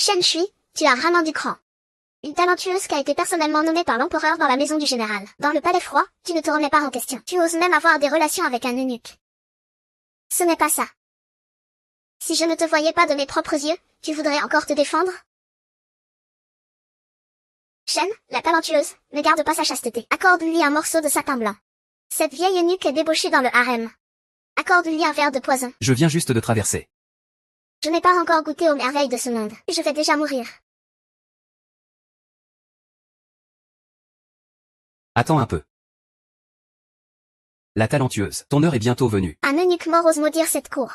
Shen Shui, tu as vraiment du cran. Une talentueuse qui a été personnellement nommée par l'empereur dans la maison du général. Dans le palais froid, tu ne te remets pas en question. Tu oses même avoir des relations avec un eunuque. Ce n'est pas ça. Si je ne te voyais pas de mes propres yeux, tu voudrais encore te défendre? Shen, la talentueuse, ne garde pas sa chasteté. Accorde-lui un morceau de satin blanc. Cette vieille eunuque est débauchée dans le harem. Accorde-lui un verre de poison. Je viens juste de traverser. Je n'ai pas encore goûté aux merveilles de ce monde, et je vais déjà mourir. Attends un peu. La talentueuse, ton heure est bientôt venue. Un eunuque mort ose maudire cette cour.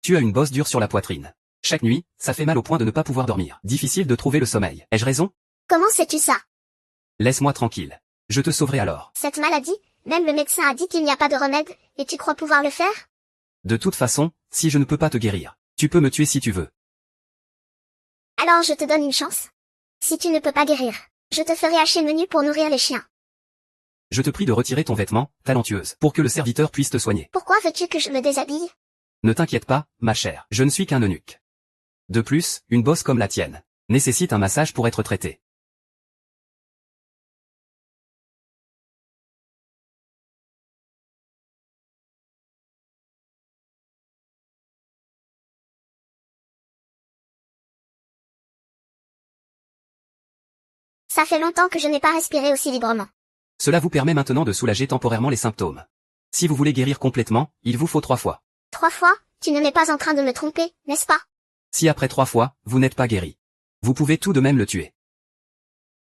Tu as une bosse dure sur la poitrine. Chaque nuit, ça fait mal au point de ne pas pouvoir dormir. Difficile de trouver le sommeil. Ai-je raison? Comment sais-tu ça? Laisse-moi tranquille. Je te sauverai alors. Cette maladie, même le médecin a dit qu'il n'y a pas de remède, et tu crois pouvoir le faire? De toute façon, si je ne peux pas te guérir, tu peux me tuer si tu veux. Alors je te donne une chance. Si tu ne peux pas guérir, je te ferai hacher menu pour nourrir les chiens. Je te prie de retirer ton vêtement, talentueuse, pour que le serviteur puisse te soigner. Pourquoi veux-tu que je me déshabille? Ne t'inquiète pas, ma chère, je ne suis qu'un eunuque. De plus, une bosse comme la tienne nécessite un massage pour être traitée. Ça fait longtemps que je n'ai pas respiré aussi librement. Cela vous permet maintenant de soulager temporairement les symptômes. Si vous voulez guérir complètement, il vous faut 3 fois. 3 fois? Tu ne m'es pas en train de me tromper, n'est-ce pas? Si après 3 fois, vous n'êtes pas guéri, vous pouvez tout de même le tuer.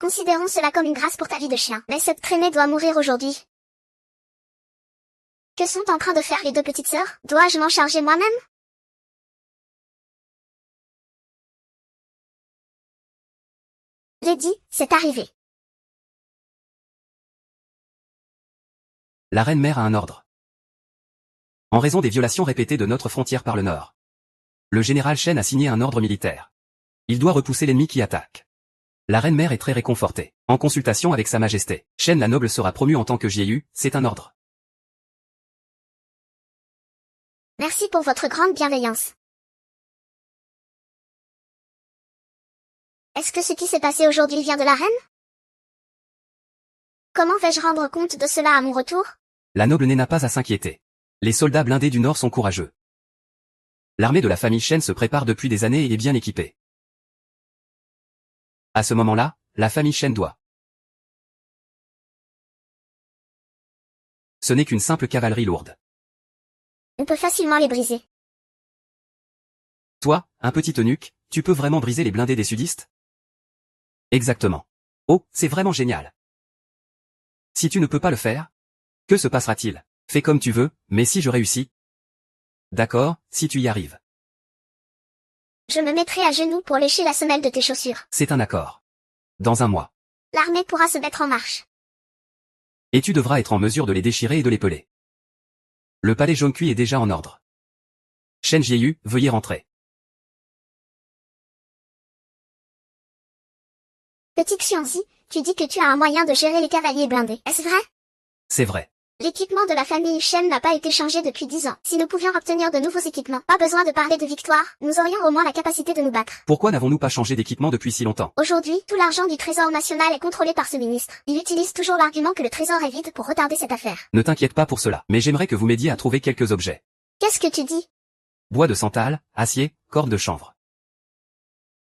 Considérons cela comme une grâce pour ta vie de chien. Mais cette traînée doit mourir aujourd'hui. Que sont en train de faire les deux petites sœurs? Dois-je m'en charger moi-même? Lady, c'est arrivé. La reine-mère a un ordre. En raison des violations répétées de notre frontière par le nord, le général Shen a signé un ordre militaire. Il doit repousser l'ennemi qui attaque. La reine-mère est très réconfortée. En consultation avec sa majesté, Shen la noble sera promue en tant que Jiayu, c'est un ordre. Merci pour votre grande bienveillance. Est-ce que ce qui s'est passé aujourd'hui vient de la reine? Comment vais-je rendre compte de cela à mon retour? La noble n'a pas à s'inquiéter. Les soldats blindés du Nord sont courageux. L'armée de la famille Shen se prépare depuis des années et est bien équipée. À ce moment-là, la famille Shen doit. Ce n'est qu'une simple cavalerie lourde. On peut facilement les briser. Toi, un petit eunuque, tu peux vraiment briser les blindés des sudistes? Exactement. Oh, c'est vraiment génial. Si tu ne peux pas le faire, que se passera-t-il? Fais comme tu veux, mais si je réussis? D'accord, si tu y arrives. Je me mettrai à genoux pour lécher la semelle de tes chaussures. C'est un accord. Dans un mois. L'armée pourra se mettre en marche. Et tu devras être en mesure de les déchirer et de les peler. Le palais jaune cuit est déjà en ordre. Shen Jiayu, veuillez rentrer. Petite Xianzi, tu dis que tu as un moyen de gérer les cavaliers blindés. Est-ce vrai? C'est vrai. L'équipement de la famille Shen n'a pas été changé depuis 10 ans. Si nous pouvions obtenir de nouveaux équipements, pas besoin de parler de victoire, nous aurions au moins la capacité de nous battre. Pourquoi n'avons-nous pas changé d'équipement depuis si longtemps? Aujourd'hui, tout l'argent du Trésor national est contrôlé par ce ministre. Il utilise toujours l'argument que le Trésor est vide pour retarder cette affaire. Ne t'inquiète pas pour cela, mais j'aimerais que vous m'aidiez à trouver quelques objets. Qu'est-ce que tu dis? Bois de santal, acier, cordes de chanvre.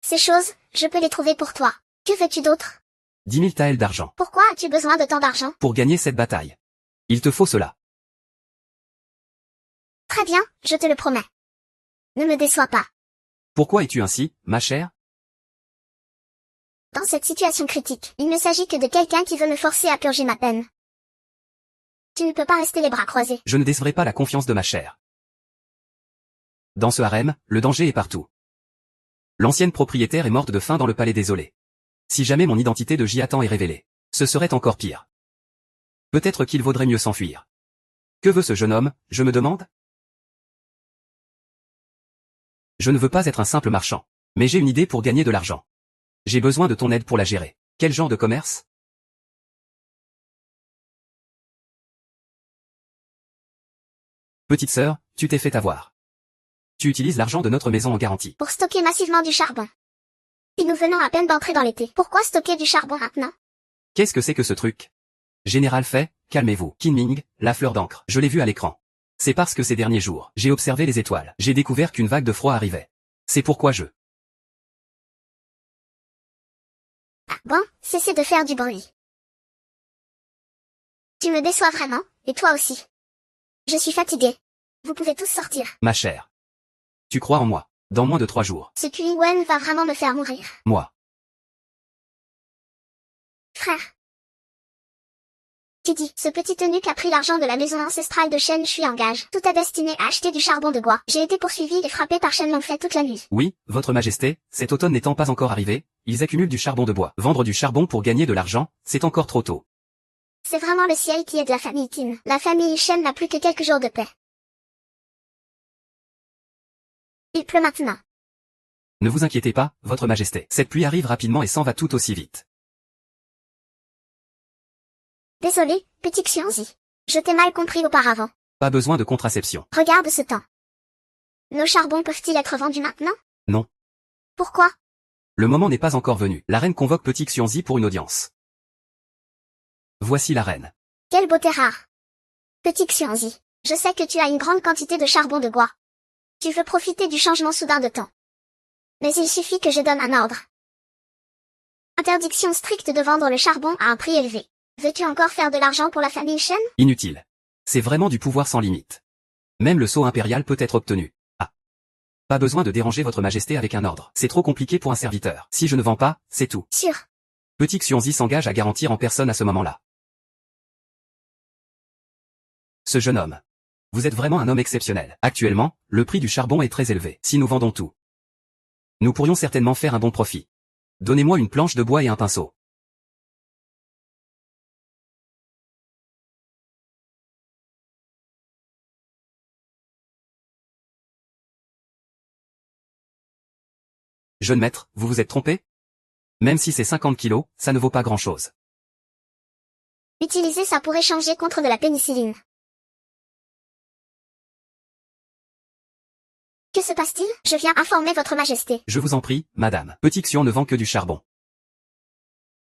Ces choses, je peux les trouver pour toi. Que veux-tu d'autre? 10 000 taels d'argent. Pourquoi as-tu besoin de tant d'argent? Pour gagner cette bataille. Il te faut cela. Très bien, je te le promets. Ne me déçois pas. Pourquoi es-tu ainsi, ma chère? Dans cette situation critique, il ne s'agit que de quelqu'un qui veut me forcer à purger ma peine. Tu ne peux pas rester les bras croisés. Je ne décevrai pas la confiance de ma chère. Dans ce harem, le danger est partout. L'ancienne propriétaire est morte de faim dans le palais désolé. Si jamais mon identité de Jiatan est révélée, ce serait encore pire. Peut-être qu'il vaudrait mieux s'enfuir. Que veut ce jeune homme, je me demande? Je ne veux pas être un simple marchand, mais j'ai une idée pour gagner de l'argent. J'ai besoin de ton aide pour la gérer. Quel genre de commerce? Petite sœur, tu t'es fait avoir. Tu utilises l'argent de notre maison en garantie. Pour stocker massivement du charbon. Et nous venons à peine d'entrer dans l'été. Pourquoi stocker du charbon maintenant? Qu'est-ce que c'est que ce truc? Général Fei, calmez-vous. Kinming, la fleur d'encre. Je l'ai vu à l'écran. C'est parce que ces derniers jours, j'ai observé les étoiles. J'ai découvert qu'une vague de froid arrivait. C'est pourquoi je... Ah bon, cessez de faire du bruit. Tu me déçois vraiment, et toi aussi. Je suis fatiguée. Vous pouvez tous sortir. Ma chère. Tu crois en moi. Dans moins de 3 jours. Ce Kui-Wen va vraiment me faire mourir. Moi. Frère. Tu dis, ce petit eunuque a pris l'argent de la maison ancestrale de Shen Shui en gage. Tout est destiné à acheter du charbon de bois. J'ai été poursuivi et frappé par Shen Longfei toute la nuit. Oui, votre majesté, cet automne n'étant pas encore arrivé, ils accumulent du charbon de bois. Vendre du charbon pour gagner de l'argent, c'est encore trop tôt. C'est vraiment le ciel qui est de la famille Qin. La famille Shen n'a plus que quelques jours de paix. Il pleut maintenant. Ne vous inquiétez pas, votre majesté. Cette pluie arrive rapidement et s'en va tout aussi vite. Désolé, petit Xianzi. Je t'ai mal compris auparavant. Pas besoin de contraception. Regarde ce temps. Nos charbons peuvent-ils être vendus maintenant? Non. Pourquoi? Le moment n'est pas encore venu. La reine convoque petit Xianzi pour une audience. Voici la reine. Quelle beauté rare. Petit Xianzi, je sais que tu as une grande quantité de charbon de bois. Tu veux profiter du changement soudain de temps. Mais il suffit que je donne un ordre. Interdiction stricte de vendre le charbon à un prix élevé. Veux-tu encore faire de l'argent pour la famille Shen? Inutile. C'est vraiment du pouvoir sans limite. Même le sceau impérial peut être obtenu. Ah. Pas besoin de déranger votre majesté avec un ordre. C'est trop compliqué pour un serviteur. Si je ne vends pas, c'est tout. Sûr. Petit Xianzi s'engage à garantir en personne à ce moment-là. Ce jeune homme. Vous êtes vraiment un homme exceptionnel. Actuellement, le prix du charbon est très élevé. Si nous vendons tout, nous pourrions certainement faire un bon profit. Donnez-moi une planche de bois et un pinceau. Jeune maître, vous vous êtes trompé? Même si c'est 50 kilos, ça ne vaut pas grand-chose. Utiliser ça pour échanger contre de la pénicilline. Que se passe-t-il? Je viens informer votre majesté. Je vous en prie, madame. Petit Xion ne vend que du charbon.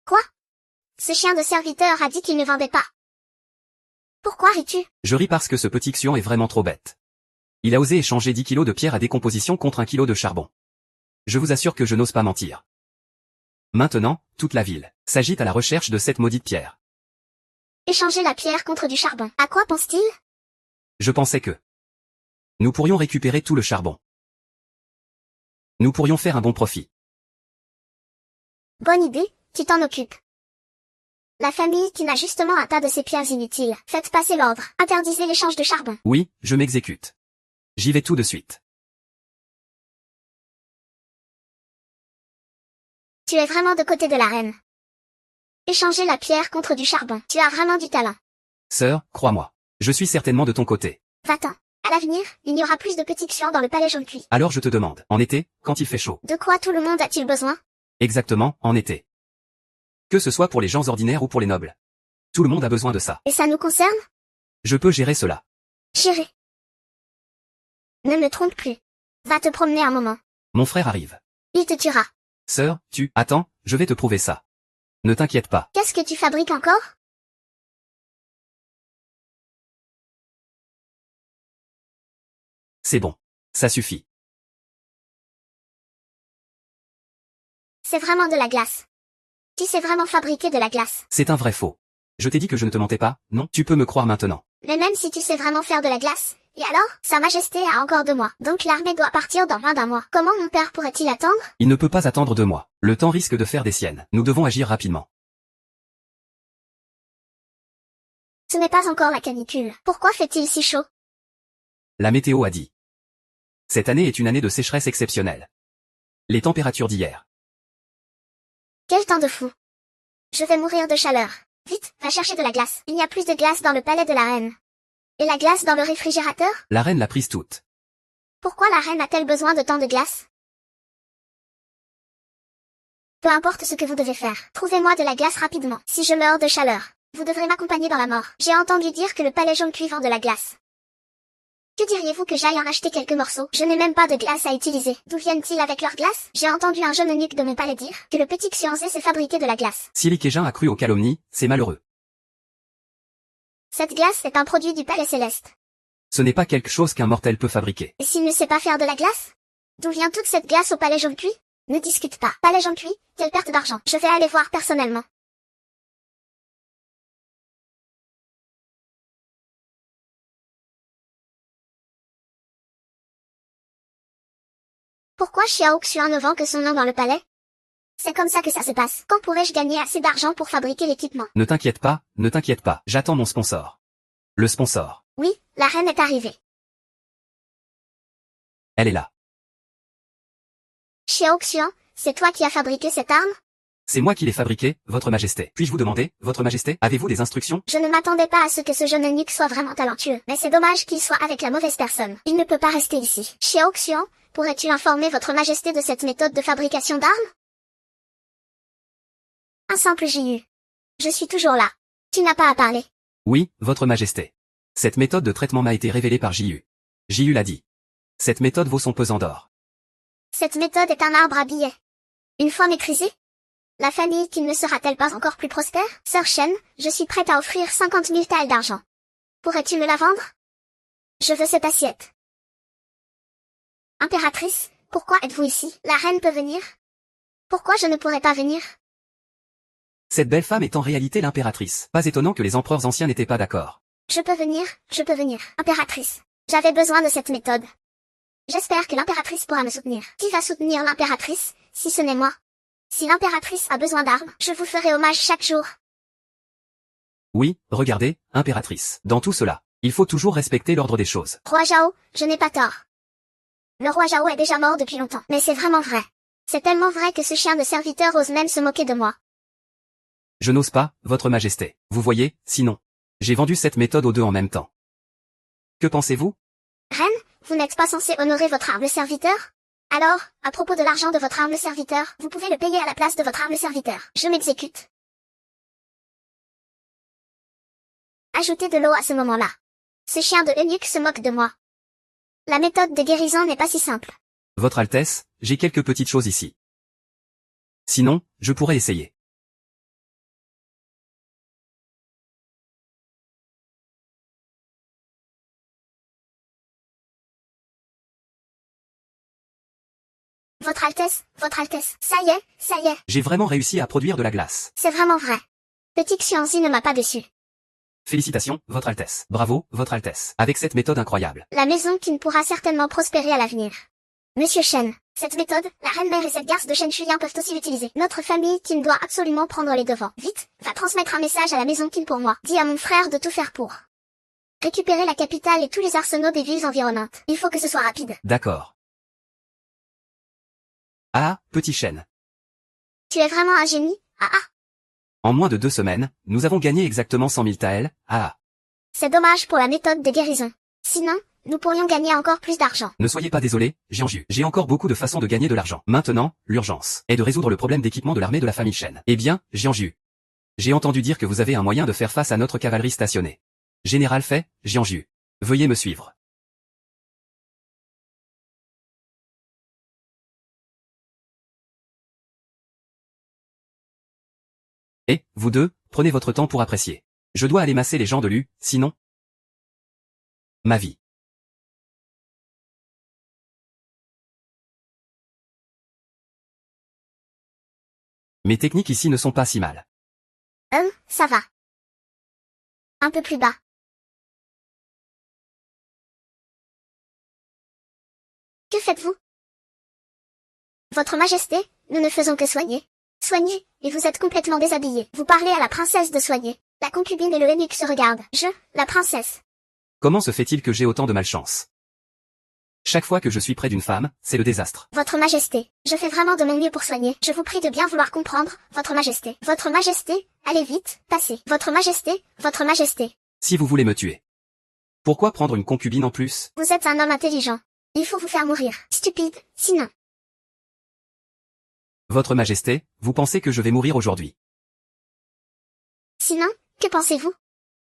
Quoi? Ce chien de serviteur a dit qu'il ne vendait pas. Pourquoi ris-tu? Je ris parce que ce petit Xion est vraiment trop bête. Il a osé échanger 10 kilos de pierre à décomposition contre 1 kilo de charbon. Je vous assure que je n'ose pas mentir. Maintenant, toute la ville s'agite à la recherche de cette maudite pierre. Échanger la pierre contre du charbon. À quoi pense-t-il? Je pensais que nous pourrions récupérer tout le charbon. Nous pourrions faire un bon profit. Bonne idée, tu t'en occupes. La famille qui n'a justement un tas de ces pierres inutiles. Faites passer l'ordre. Interdisez l'échange de charbon. Oui, je m'exécute. J'y vais tout de suite. Tu es vraiment de côté de la reine. Échanger la pierre contre du charbon. Tu as vraiment du talent. Sœur, crois-moi. Je suis certainement de ton côté. Va-t'en. À l'avenir, il y aura plus de petits Xian dans le palais jaune cuit. Alors je te demande, en été, quand il fait chaud. De quoi tout le monde a-t-il besoin? Exactement, en été. Que ce soit pour les gens ordinaires ou pour les nobles. Tout le monde a besoin de ça. Et ça nous concerne? Je peux gérer cela. Chérie. Ne me trompe plus. Va te promener un moment. Mon frère arrive. Il te tuera. Sœur, attends, je vais te prouver ça. Ne t'inquiète pas. Qu'est-ce que tu fabriques encore? C'est bon. Ça suffit. C'est vraiment de la glace. Tu sais vraiment fabriquer de la glace. C'est un vrai faux. Je t'ai dit que je ne te mentais pas, non? Tu peux me croire maintenant. Mais même si tu sais vraiment faire de la glace, et alors? Sa Majesté a encore 2 mois, donc l'armée doit partir dans moins d'un mois. Comment mon père pourrait-il attendre? Il ne peut pas attendre 2 mois. Le temps risque de faire des siennes. Nous devons agir rapidement. Ce n'est pas encore la canicule. Pourquoi fait-il si chaud? La météo a dit. Cette année est une année de sécheresse exceptionnelle. Les températures d'hier. Quel temps de fou. Je vais mourir de chaleur. Vite, va chercher de la glace. Il n'y a plus de glace dans le palais de la reine. Et la glace dans le réfrigérateur? La reine l'a prise toute. Pourquoi la reine a-t-elle besoin de tant de glace? Peu importe ce que vous devez faire, trouvez-moi de la glace rapidement. Si je meurs de chaleur, vous devrez m'accompagner dans la mort. J'ai entendu dire que le palais jaune cuit vend de la glace. Que diriez-vous que j'aille en acheter quelques morceaux? Je n'ai même pas de glace à utiliser. D'où viennent-ils avec leur glace? J'ai entendu un jeune eunuque de mon palais dire que le petit Xuanzé s'est fabriqué de la glace. Si Li Keqing a cru aux calomnies, c'est malheureux. Cette glace est un produit du palais céleste. Ce n'est pas quelque chose qu'un mortel peut fabriquer. Et s'il ne sait pas faire de la glace? D'où vient toute cette glace au palais jaune cuit? Ne discute pas. Palais jaune cuit, quelle perte d'argent. Je vais aller voir personnellement. Pourquoi Xiao Xuan ne vend que son nom dans le palais? C'est comme ça que ça se passe. Quand pourrais-je gagner assez d'argent pour fabriquer l'équipement? Ne t'inquiète pas, j'attends mon sponsor. Le sponsor. Oui, la reine est arrivée. Elle est là. Xiao Xuan, c'est toi qui as fabriqué cette arme? C'est moi qui l'ai fabriquée, votre majesté. Puis-je vous demander, votre majesté, avez-vous des instructions? Je ne m'attendais pas à ce que ce jeune eunuque soit vraiment talentueux, mais c'est dommage qu'il soit avec la mauvaise personne. Il ne peut pas rester ici. Xiao Xuan, pourrais-tu informer votre majesté de cette méthode de fabrication d'armes? Un simple JU. Je suis toujours là. Tu n'as pas à parler. Oui, votre majesté. Cette méthode de traitement m'a été révélée par JU. JU l'a dit. Cette méthode vaut son pesant d'or. Cette méthode est un arbre à billets. Une fois maîtrisée, la famille Qin ne sera-t-elle pas encore plus prospère? Sœur Shen, je suis prête à offrir 50 000 taels d'argent. Pourrais-tu me la vendre? Je veux cette assiette. Impératrice, pourquoi êtes-vous ici? La reine peut venir? Pourquoi je ne pourrais pas venir? Cette belle femme est en réalité l'impératrice. Pas étonnant que les empereurs anciens n'étaient pas d'accord. Je peux venir. Impératrice, j'avais besoin de cette méthode. J'espère que l'impératrice pourra me soutenir. Qui va soutenir l'impératrice, si ce n'est moi? Si l'impératrice a besoin d'armes, je vous ferai hommage chaque jour. Oui, regardez, impératrice. Dans tout cela, il faut toujours respecter l'ordre des choses. Roi Zhao, je n'ai pas tort. Le roi Zhao est déjà mort depuis longtemps. Mais c'est vraiment vrai. C'est tellement vrai que ce chien de serviteur ose même se moquer de moi. Je n'ose pas, votre majesté. Vous voyez, sinon. J'ai vendu cette méthode aux deux en même temps. Que pensez-vous? Reine, vous n'êtes pas censé honorer votre humble serviteur? Alors, à propos de l'argent de votre humble serviteur, vous pouvez le payer à la place de votre humble serviteur. Je m'exécute. Ajoutez de l'eau à ce moment-là. Ce chien de eunuque se moque de moi. La méthode de guérison n'est pas si simple. Votre Altesse, j'ai quelques petites choses ici. Sinon, je pourrais essayer. Votre Altesse, ça y est. J'ai vraiment réussi à produire de la glace. C'est vraiment vrai. Petit Xuanzi ne m'a pas déçu. Félicitations, votre Altesse. Bravo, votre Altesse. Avec cette méthode incroyable. La maison Qin pourra certainement prospérer à l'avenir. Monsieur Shen, cette méthode, la reine-mère et cette garce de Shen Shuyan peuvent aussi l'utiliser. Notre famille Qin doit absolument prendre les devants. Vite, va transmettre un message à la maison Qin pour moi. Dis à mon frère de tout faire pour récupérer la capitale et tous les arsenaux des villes environnantes. Il faut que ce soit rapide. D'accord. Ah, petit chêne. Tu es vraiment un génie, En moins de 2 semaines, nous avons gagné exactement 100 000 taels, C'est dommage pour la méthode de guérison. Sinon, nous pourrions gagner encore plus d'argent. Ne soyez pas désolé, Jianju. J'ai encore beaucoup de façons de gagner de l'argent. Maintenant, l'urgence est de résoudre le problème d'équipement de l'armée de la famille Shen. Eh bien, Jianju. J'ai entendu dire que vous avez un moyen de faire face à notre cavalerie stationnée. Général Fei, Jianju. Veuillez me suivre. Et, vous deux, prenez votre temps pour apprécier. Je dois aller masser les gens de Lu, sinon... Ma vie. Mes techniques ici ne sont pas si mal. Ça va. Un peu plus bas. Que faites-vous? Votre Majesté, nous ne faisons que soigner. Soigner, et vous êtes complètement déshabillé. Vous parlez à la princesse de soigner. La concubine et le eunuque se regardent. La princesse. Comment se fait-il que j'ai autant de malchance? Chaque fois que je suis près d'une femme, c'est le désastre. Votre Majesté, je fais vraiment de mon mieux pour soigner. Je vous prie de bien vouloir comprendre, Votre Majesté. Votre Majesté, allez vite, passez. Votre Majesté, Votre Majesté. Si vous voulez me tuer. Pourquoi prendre une concubine en plus? Vous êtes un homme intelligent. Il faut vous faire mourir. Stupide, sinon. Votre Majesté, vous pensez que je vais mourir aujourd'hui? Sinon, que pensez-vous?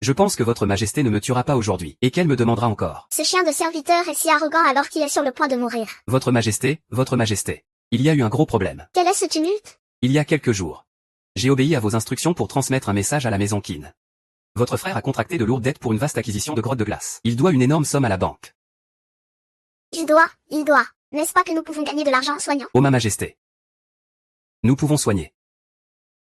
Je pense que votre majesté ne me tuera pas aujourd'hui, et qu'elle me demandera encore. Ce chien de serviteur est si arrogant alors qu'il est sur le point de mourir. Votre majesté, il y a eu un gros problème. Quel est ce tumulte? Il y a quelques jours. J'ai obéi à vos instructions pour transmettre un message à la maison Qin. Votre frère a contracté de lourdes dettes pour une vaste acquisition de grottes de glace. Il doit une énorme somme à la banque. Il doit. N'est-ce pas que nous pouvons gagner de l'argent en soignant? Oh ma majesté. Nous pouvons soigner.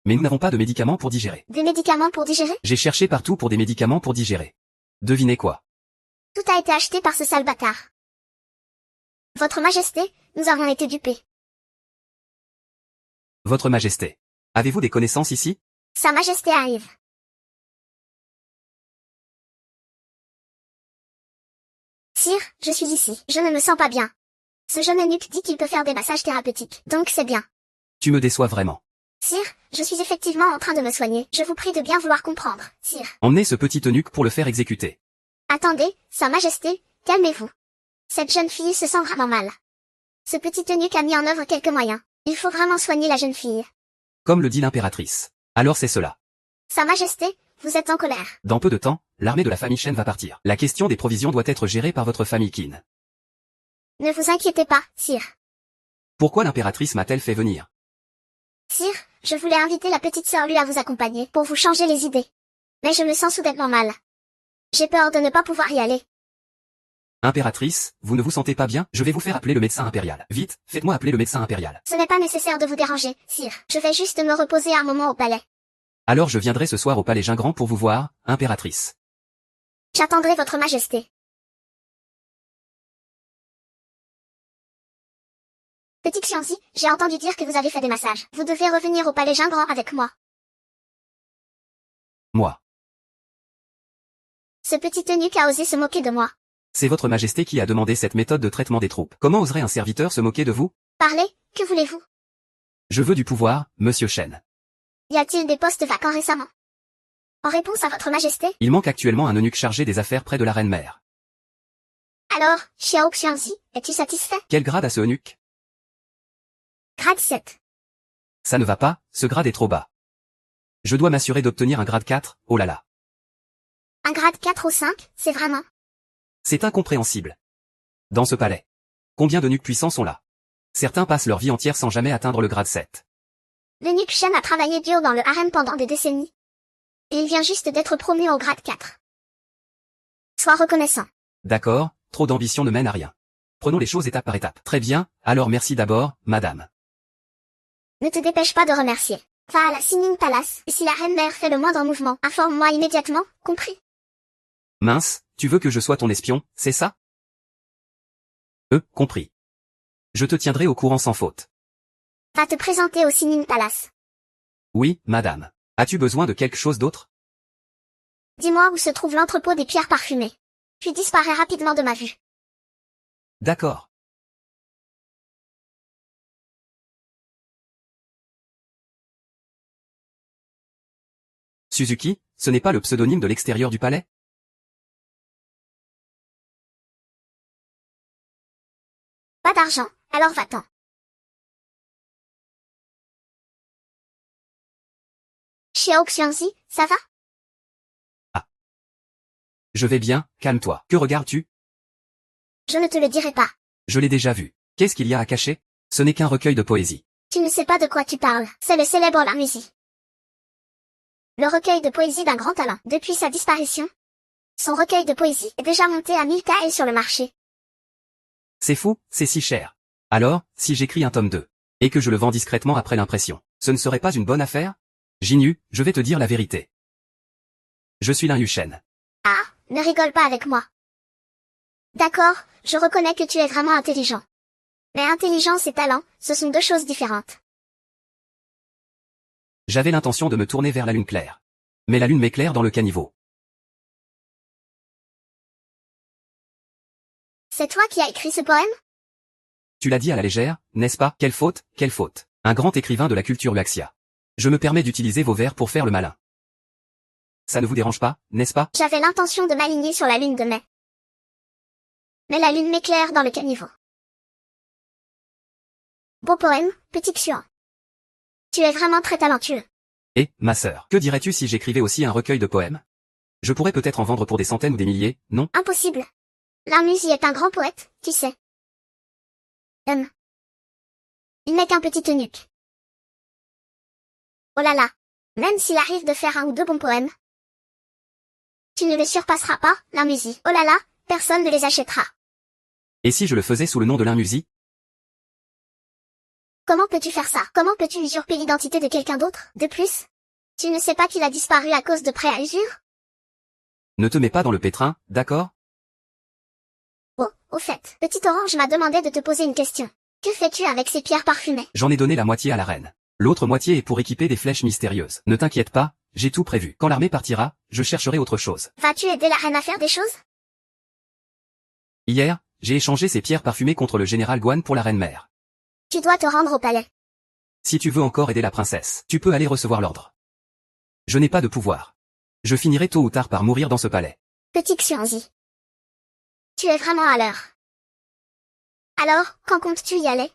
Mais nous n'avons pas de médicaments pour digérer. Des médicaments pour digérer? J'ai cherché partout pour des médicaments pour digérer. Devinez quoi? Tout a été acheté par ce sale bâtard. Votre majesté, nous avons été dupés. Votre majesté. Avez-vous des connaissances ici? Sa majesté arrive. Sire, je suis ici. Je ne me sens pas bien. Ce jeune eunuque dit qu'il peut faire des massages thérapeutiques, donc c'est bien. Tu me déçois vraiment. Sire, je suis effectivement en train de me soigner. Je vous prie de bien vouloir comprendre, sire. Emmenez ce petit eunuque pour le faire exécuter. Attendez, Sa Majesté, calmez-vous. Cette jeune fille se sent vraiment mal. Ce petit eunuque a mis en œuvre quelques moyens. Il faut vraiment soigner la jeune fille. Comme le dit l'impératrice. Alors c'est cela. Sa Majesté, vous êtes en colère. Dans peu de temps, l'armée de la famille Shen va partir. La question des provisions doit être gérée par votre famille Qin. Ne vous inquiétez pas, sire. Pourquoi l'impératrice m'a-t-elle fait venir? Sire, je voulais inviter la petite sœur Lu à vous accompagner pour vous changer les idées. Mais je me sens soudainement mal. J'ai peur de ne pas pouvoir y aller. Impératrice, vous ne vous sentez pas bien? Je vais vous faire appeler le médecin impérial. Vite, faites-moi appeler le médecin impérial. Ce n'est pas nécessaire de vous déranger, sire. Je vais juste me reposer un moment au palais. Alors je viendrai ce soir au palais Gingran pour vous voir, impératrice. J'attendrai votre majesté. Petit Xianzi, j'ai entendu dire que vous avez fait des massages. Vous devez revenir au palais Gingran avec moi. Moi. Ce petit eunuque a osé se moquer de moi. C'est votre majesté qui a demandé cette méthode de traitement des troupes. Comment oserait un serviteur se moquer de vous? Parlez, que voulez-vous? Je veux du pouvoir, monsieur Shen. Y a-t-il des postes vacants récemment? En réponse à votre majesté? Il manque actuellement un eunuque chargé des affaires près de la reine-mère. Alors, Xiao Xianzi, es-tu satisfait? Quel grade a ce eunuque? Grade 7. Ça ne va pas, ce grade est trop bas. Je dois m'assurer d'obtenir un grade 4, oh là là. Un grade 4 ou 5, c'est vraiment? C'est incompréhensible. Dans ce palais, combien d'eunuques puissants sont là? Certains passent leur vie entière sans jamais atteindre le grade 7. L'eunuque Shen a travaillé dur dans le harem pendant des décennies. Et il vient juste d'être promu au grade 4. Sois reconnaissant. D'accord, trop d'ambition ne mène à rien. Prenons les choses étape par étape. Très bien, alors merci d'abord, madame. Ne te dépêche pas de remercier. Va à la Singing Palace, et si la reine-mère fait le moindre mouvement, informe-moi immédiatement, compris? Mince, tu veux que je sois ton espion, c'est ça? Compris. Je te tiendrai au courant sans faute. Va te présenter au Singing Palace. Oui, madame. As-tu besoin de quelque chose d'autre? Dis-moi où se trouve l'entrepôt des pierres parfumées. Puis disparais rapidement de ma vue. D'accord. Suzuki, ce n'est pas le pseudonyme de l'extérieur du palais? Pas d'argent, alors va-t'en. Xiao Xianzi, ça va? Ah. Je vais bien, calme-toi. Que regardes-tu? Je ne te le dirai pas. Je l'ai déjà vu. Qu'est-ce qu'il y a à cacher? Ce n'est qu'un recueil de poésie. Tu ne sais pas de quoi tu parles. C'est le célèbre Lamusie. Le recueil de poésie d'un grand talent. Depuis sa disparition, son recueil de poésie est déjà monté à 1000 taels sur le marché. C'est fou, c'est si cher. Alors, si j'écris un tome 2, et que je le vends discrètement après l'impression, ce ne serait pas une bonne affaire? Jinyu, je vais te dire la vérité. Je suis Lin Yushen. Ah, ne rigole pas avec moi. D'accord, je reconnais que tu es vraiment intelligent. Mais intelligence et talent, ce sont deux choses différentes. J'avais l'intention de me tourner vers la lune claire. Mais la lune m'éclaire dans le caniveau. C'est toi qui as écrit ce poème? Tu l'as dit à la légère, n'est-ce pas? Quelle faute, quelle faute. Un grand écrivain de la culture Huaxia. Je me permets d'utiliser vos vers pour faire le malin. Ça ne vous dérange pas, n'est-ce pas? J'avais l'intention de m'aligner sur la lune de mai. Mais la lune m'éclaire dans le caniveau. Beau poème, petit Xuan. Tu es vraiment très talentueux. Et, ma sœur, que dirais-tu si j'écrivais aussi un recueil de poèmes? Je pourrais peut-être en vendre pour des centaines ou des milliers, non? Impossible. Larmusi est un grand poète, tu sais. Il n'est qu'un petit eunuque. Oh là là. Même s'il arrive de faire un ou deux bons poèmes, tu ne le surpasseras pas, Larmusi. Oh là là, personne ne les achètera. Et si je le faisais sous le nom de Larmusi? Comment peux-tu faire ça? Comment peux-tu usurper l'identité de quelqu'un d'autre? De plus, tu ne sais pas qu'il a disparu à cause de prêts à usure? Ne te mets pas dans le pétrin, d'accord? Oh, au fait, Petit Orange m'a demandé de te poser une question. Que fais-tu avec ces pierres parfumées? J'en ai donné la moitié à la reine. L'autre moitié est pour équiper des flèches mystérieuses. Ne t'inquiète pas, j'ai tout prévu. Quand l'armée partira, je chercherai autre chose. Vas-tu aider la reine à faire des choses? Hier, j'ai échangé ces pierres parfumées contre le général Guan pour la reine-mère. Tu dois te rendre au palais. Si tu veux encore aider la princesse, tu peux aller recevoir l'ordre. Je n'ai pas de pouvoir. Je finirai tôt ou tard par mourir dans ce palais. Petit Xuanzi. Tu es vraiment à l'heure. Alors, quand comptes-tu y aller?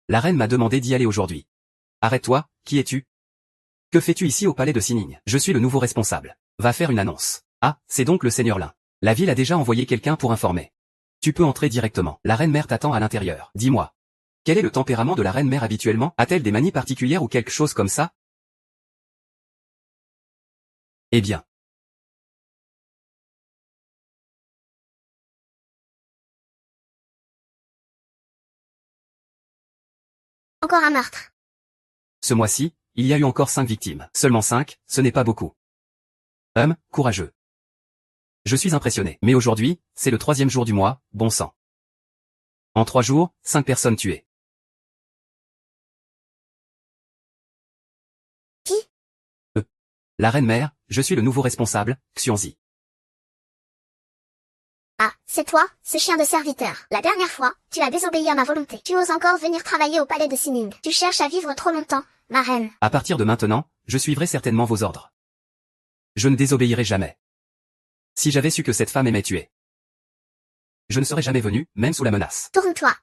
La reine m'a demandé d'y aller aujourd'hui. Arrête-toi, qui es-tu? Que fais-tu ici au palais de Sining? Je suis le nouveau responsable. Va faire une annonce. Ah, c'est donc le seigneur Lin. La ville a déjà envoyé quelqu'un pour informer. Tu peux entrer directement. La reine-mère t'attend à l'intérieur. Dis-moi. Quel est le tempérament de la reine-mère habituellement? A-t-elle des manies particulières ou quelque chose comme ça? Eh bien. Encore un meurtre. Ce mois-ci, il y a eu encore 5 victimes. Seulement 5, ce n'est pas beaucoup. Courageux. Je suis impressionné. Mais aujourd'hui, c'est le 3e jour du mois, bon sang. En 3 jours, 5 personnes tuées. Qui? La reine-mère, je suis le nouveau responsable, Xuanzi. Ah, c'est toi, ce chien de serviteur. La dernière fois, tu as désobéi à ma volonté. Tu oses encore venir travailler au palais de Sining. Tu cherches à vivre trop longtemps, ma reine. À partir de maintenant, je suivrai certainement vos ordres. Je ne désobéirai jamais. Si j'avais su que cette femme aimait tuer, je ne serais jamais venu, même sous la menace. Tourne-toi.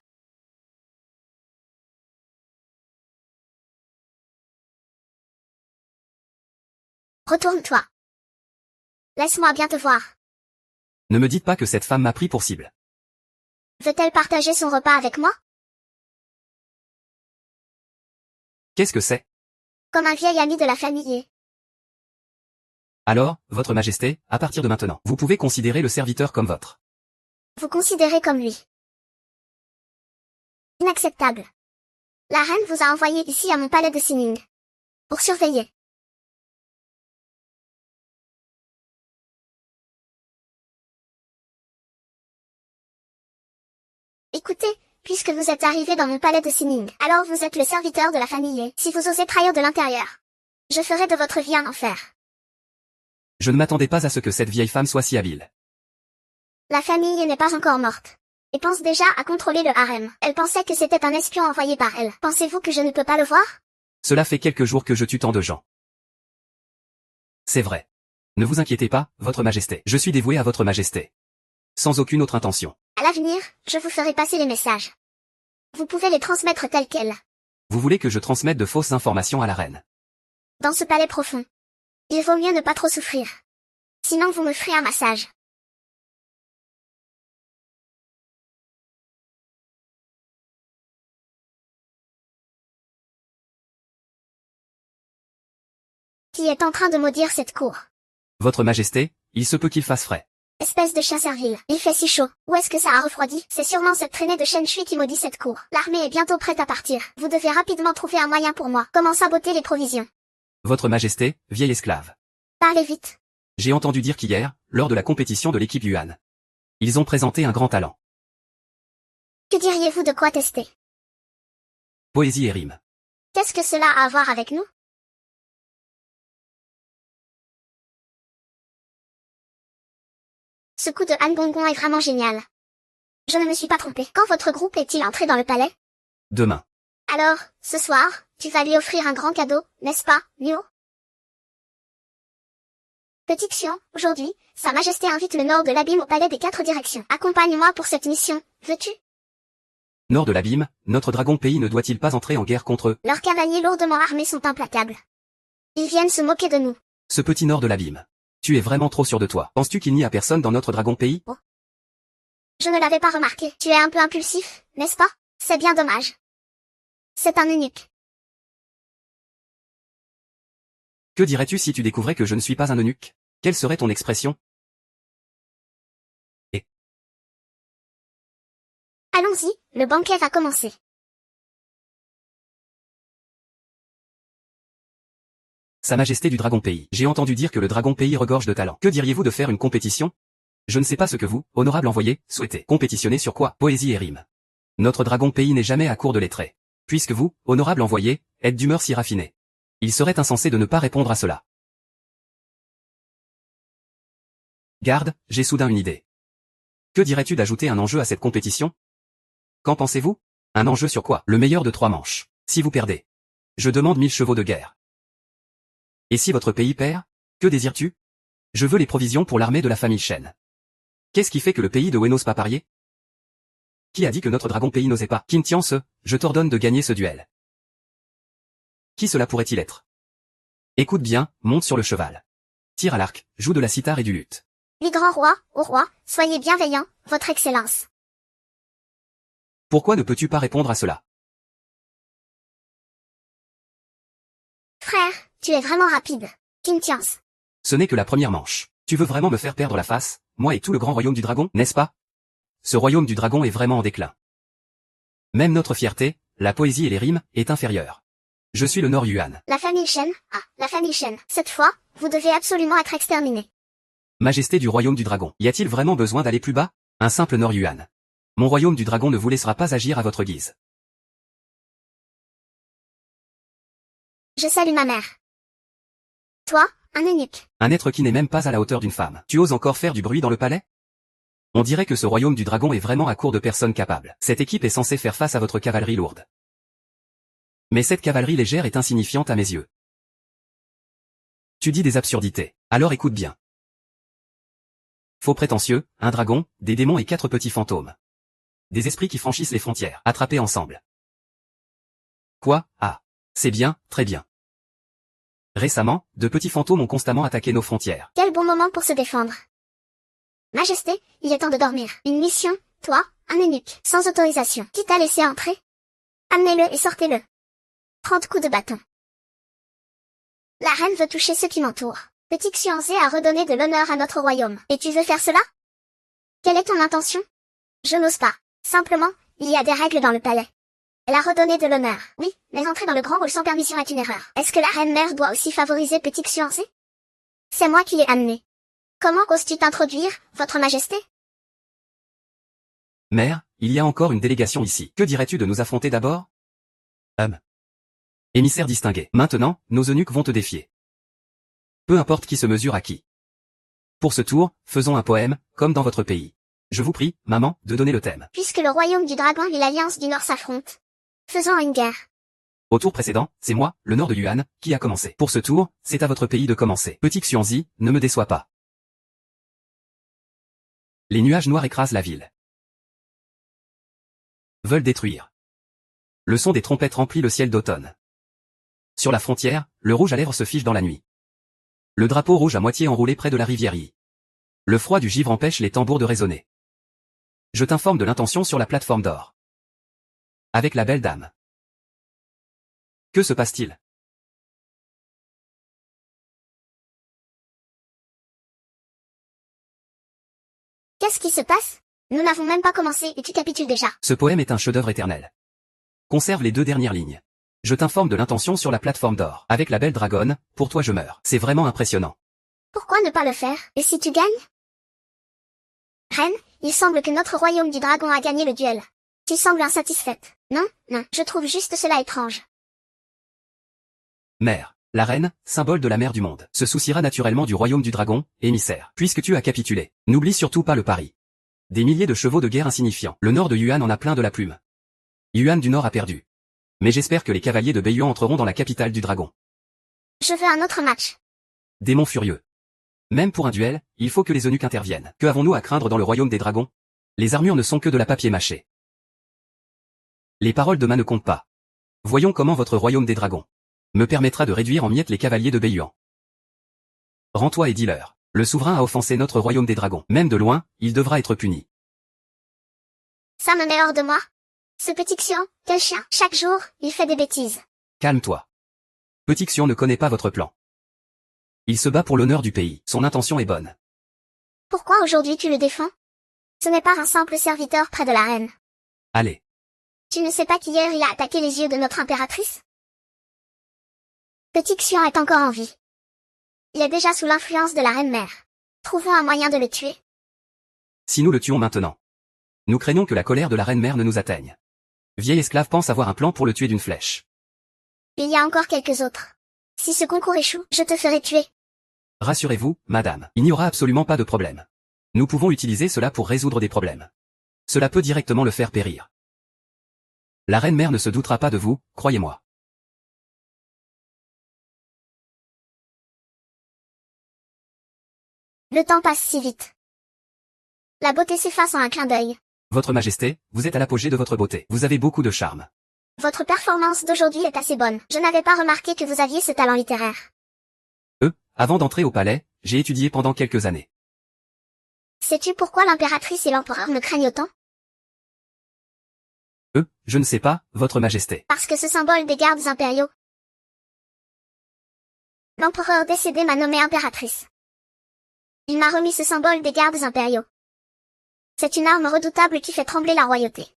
Retourne-toi. Laisse-moi bien te voir. Ne me dites pas que cette femme m'a pris pour cible. Veut-elle partager son repas avec moi? Qu'est-ce que c'est? Comme un vieil ami de la famille. Alors, votre majesté, à partir de maintenant, vous pouvez considérer le serviteur comme votre. Vous considérez comme lui. Inacceptable. La reine vous a envoyé ici à mon palais de Sining. Pour surveiller. Écoutez, puisque vous êtes arrivé dans mon palais de Sining, alors vous êtes le serviteur de la famille. Si vous osez trahir de l'intérieur, je ferai de votre vie un enfer. Je ne m'attendais pas à ce que cette vieille femme soit si habile. La famille n'est pas encore morte. Et pense déjà à contrôler le harem. Elle pensait que c'était un espion envoyé par elle. Pensez-vous que je ne peux pas le voir? Cela fait quelques jours que je tue tant de gens. C'est vrai. Ne vous inquiétez pas, votre majesté. Je suis dévoué à votre majesté. Sans aucune autre intention. À l'avenir, je vous ferai passer les messages. Vous pouvez les transmettre tels quels. Vous voulez que je transmette de fausses informations à la reine? Dans ce palais profond, il vaut mieux ne pas trop souffrir. Sinon vous me ferez un massage. Qui est en train de maudire cette cour? Votre majesté, il se peut qu'il fasse frais. Espèce de chien servile. Il fait si chaud. Où est-ce que ça a refroidi? C'est sûrement cette traînée de Shen Shui qui maudit cette cour. L'armée est bientôt prête à partir. Vous devez rapidement trouver un moyen pour moi. Comment saboter les provisions? Votre majesté, vieille esclave. Parlez vite. J'ai entendu dire qu'hier, lors de la compétition de l'équipe Yuan, ils ont présenté un grand talent. Que diriez-vous de quoi tester? Poésie et rime. Qu'est-ce que cela a à voir avec nous? Ce coup de Han Gongong est vraiment génial. Je ne me suis pas trompé. Quand votre groupe est-il entré dans le palais? Demain. Alors, ce soir, tu vas lui offrir un grand cadeau, n'est-ce pas, Mio? Petit Xian, aujourd'hui, Sa Majesté invite le nord de l'abîme au palais des 4 directions. Accompagne-moi pour cette mission, veux-tu? Nord de l'abîme, notre dragon pays ne doit-il pas entrer en guerre contre eux? Leurs cavaliers lourdement armés sont implacables. Ils viennent se moquer de nous. Ce petit nord de l'abîme. Tu es vraiment trop sûr de toi. Penses-tu qu'il n'y a personne dans notre dragon pays? Je ne l'avais pas remarqué. Tu es un peu impulsif, n'est-ce pas? C'est bien dommage. C'est un eunuque. Que dirais-tu si tu découvrais que je ne suis pas un eunuque? Quelle serait ton expression? Allons-y, le banquet va commencer. Sa Majesté du Dragon Pays. J'ai entendu dire que le Dragon Pays regorge de talent. Que diriez-vous de faire une compétition? Je ne sais pas ce que vous, honorable envoyé, souhaitez. Compétitionner sur quoi? Poésie et rime. Notre Dragon Pays n'est jamais à court de lettrés. Puisque vous, honorable envoyé, êtes d'humeur si raffinée. Il serait insensé de ne pas répondre à cela. Garde, j'ai soudain une idée. Que dirais-tu d'ajouter un enjeu à cette compétition? Qu'en pensez-vous? Un enjeu sur quoi? Le meilleur de 3 manches. Si vous perdez, je demande 1000 chevaux de guerre. Et si votre pays perd? Que désires-tu? Je veux les provisions pour l'armée de la famille Shen. Qu'est-ce qui fait que le pays de Wei n'ose pas parier? Qui a dit que notre dragon pays n'osait pas? Qin Tian-se, je t'ordonne de gagner ce duel. Qui cela pourrait-il être? Écoute bien, monte sur le cheval. Tire à l'arc, joue de la cithare et du luth. Les grands rois, ô roi, soyez bienveillants, votre excellence. Pourquoi ne peux-tu pas répondre à cela? Frère, tu es vraiment rapide. Qin Tians. Ce n'est que la première manche. Tu veux vraiment me faire perdre la face, moi et tout le grand royaume du dragon, n'est-ce pas? Ce royaume du dragon est vraiment en déclin. Même notre fierté, la poésie et les rimes, est inférieure. Je suis le Nord Yuan. La famille Shen, la famille Shen. Cette fois, vous devez absolument être exterminé. Majesté du royaume du dragon. Y a-t-il vraiment besoin d'aller plus bas? Un simple Nord Yuan. Mon royaume du dragon ne vous laissera pas agir à votre guise. Je salue ma mère. Toi, un eunuque. Un être qui n'est même pas à la hauteur d'une femme. Tu oses encore faire du bruit dans le palais? On dirait que ce royaume du dragon est vraiment à court de personnes capables. Cette équipe est censée faire face à votre cavalerie lourde. Mais cette cavalerie légère est insignifiante à mes yeux. Tu dis des absurdités. Alors écoute bien. Faux prétentieux, un dragon, des démons et 4 petits fantômes. Des esprits qui franchissent les frontières, attrapés ensemble. Quoi? Ah. C'est bien, très bien. Récemment, de petits fantômes ont constamment attaqué nos frontières. Quel bon moment pour se défendre. Majesté, il est temps de dormir. Une mission, toi, un eunuque, sans autorisation. Qui t'a laissé entrer? Amenez-le et sortez-le. 30 coups de bâton. La reine veut toucher ceux qui m'entourent. Petit Xuanzé a redonné de l'honneur à notre royaume. Et tu veux faire cela? Quelle est ton intention? Je n'ose pas. Simplement, il y a des règles dans le palais. Elle a redonné de l'honneur. Oui, mais entrer dans le grand hall sans permission est une erreur. Est-ce que la reine mère doit aussi favoriser Petit Xuanzé? C'est moi qui l'ai amené. Comment oses-tu t'introduire, votre majesté? Mère, il y a encore une délégation ici. Que dirais-tu de nous affronter d'abord? Émissaire distingué. Maintenant, nos eunuques vont te défier. Peu importe qui se mesure à qui. Pour ce tour, faisons un poème, comme dans votre pays. Je vous prie, maman, de donner le thème. Puisque le royaume du dragon et l'alliance du Nord s'affrontent, faisons une guerre. Au tour précédent, c'est moi, le Nord de Yuan, qui a commencé. Pour ce tour, c'est à votre pays de commencer. Petit Xuanzi, ne me déçois pas. Les nuages noirs écrasent la ville. Veulent détruire. Le son des trompettes remplit le ciel d'automne. Sur la frontière, le rouge à lèvres se fige dans la nuit. Le drapeau rouge à moitié enroulé près de la rivière Yi. Le froid du givre empêche les tambours de résonner. Je t'informe de l'intention sur la plateforme d'or. Avec la belle dame. Que se passe-t-il? Qu'est-ce qui se passe? Nous n'avons même pas commencé et tu capitules déjà. Ce poème est un chef-d'œuvre éternel. Conserve les 2 dernières lignes. Je t'informe de l'intention sur la plateforme d'or. Avec la belle dragonne, pour toi je meurs. C'est vraiment impressionnant. Pourquoi ne pas le faire? Et si tu gagnes? Reine, il semble que notre royaume du dragon a gagné le duel. Tu sembles insatisfaite. Non, je trouve juste cela étrange. Mère, la reine, symbole de la mère du monde, se souciera naturellement du royaume du dragon, émissaire. Puisque tu as capitulé, n'oublie surtout pas le pari. Des milliers de chevaux de guerre insignifiants. Le nord de Yuan en a plein de la plume. Yuan du Nord a perdu. Mais j'espère que les cavaliers de Beiyuan entreront dans la capitale du dragon. Je veux un autre match. Démon furieux. Même pour un duel, il faut que les eunuques interviennent. Que avons-nous à craindre dans le royaume des dragons? Les armures ne sont que de la papier mâché. Les paroles de ma ne comptent pas. Voyons comment votre royaume des dragons me permettra de réduire en miettes les cavaliers de Beiyuan. Rends-toi et dis-leur. Le souverain a offensé notre royaume des dragons. Même de loin, il devra être puni. Ça me met hors de moi. Ce petit Xian, quel chien. Chaque jour, il fait des bêtises. Calme-toi. Petit Xion ne connaît pas votre plan. Il se bat pour l'honneur du pays. Son intention est bonne. Pourquoi aujourd'hui tu le défends? Ce n'est pas un simple serviteur près de la reine. Allez. Tu ne sais pas qu'hier il a attaqué les yeux de notre impératrice? Petit Xian est encore en vie. Il est déjà sous l'influence de la reine-mère. Trouvons un moyen de le tuer. Si nous le tuons maintenant. Nous craignons que la colère de la reine-mère ne nous atteigne. Vieil esclave pense avoir un plan pour le tuer d'une flèche. Il y a encore quelques autres. Si ce concours échoue, je te ferai tuer. Rassurez-vous, madame, il n'y aura absolument pas de problème. Nous pouvons utiliser cela pour résoudre des problèmes. Cela peut directement le faire périr. La reine-mère ne se doutera pas de vous, croyez-moi. Le temps passe si vite. La beauté s'efface en un clin d'œil. Votre Majesté, vous êtes à l'apogée de votre beauté. Vous avez beaucoup de charme. Votre performance d'aujourd'hui est assez bonne. Je n'avais pas remarqué que vous aviez ce talent littéraire. Avant d'entrer au palais, j'ai étudié pendant quelques années. Sais-tu pourquoi l'impératrice et l'empereur me craignent autant? Je ne sais pas, Votre Majesté. Parce que ce symbole des gardes impériaux. L'empereur décédé m'a nommée impératrice. Il m'a remis ce symbole des gardes impériaux. C'est une arme redoutable qui fait trembler la royauté.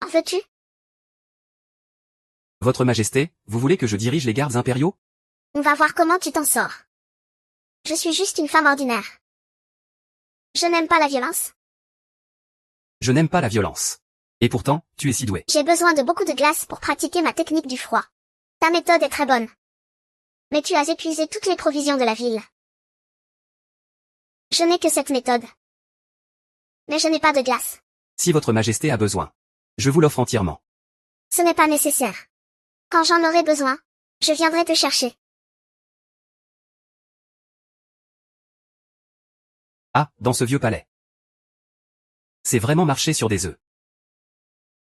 En veux-tu? Votre Majesté, vous voulez que je dirige les gardes impériaux? On va voir comment tu t'en sors. Je suis juste une femme ordinaire. Je n'aime pas la violence. Je n'aime pas la violence. Et pourtant, tu es si doué. J'ai besoin de beaucoup de glace pour pratiquer ma technique du froid. Ta méthode est très bonne. Mais tu as épuisé toutes les provisions de la ville. Je n'ai que cette méthode. Mais je n'ai pas de glace. Si Votre Majesté a besoin, je vous l'offre entièrement. Ce n'est pas nécessaire. Quand j'en aurai besoin, je viendrai te chercher. Ah, dans ce vieux palais. C'est vraiment marcher sur des œufs.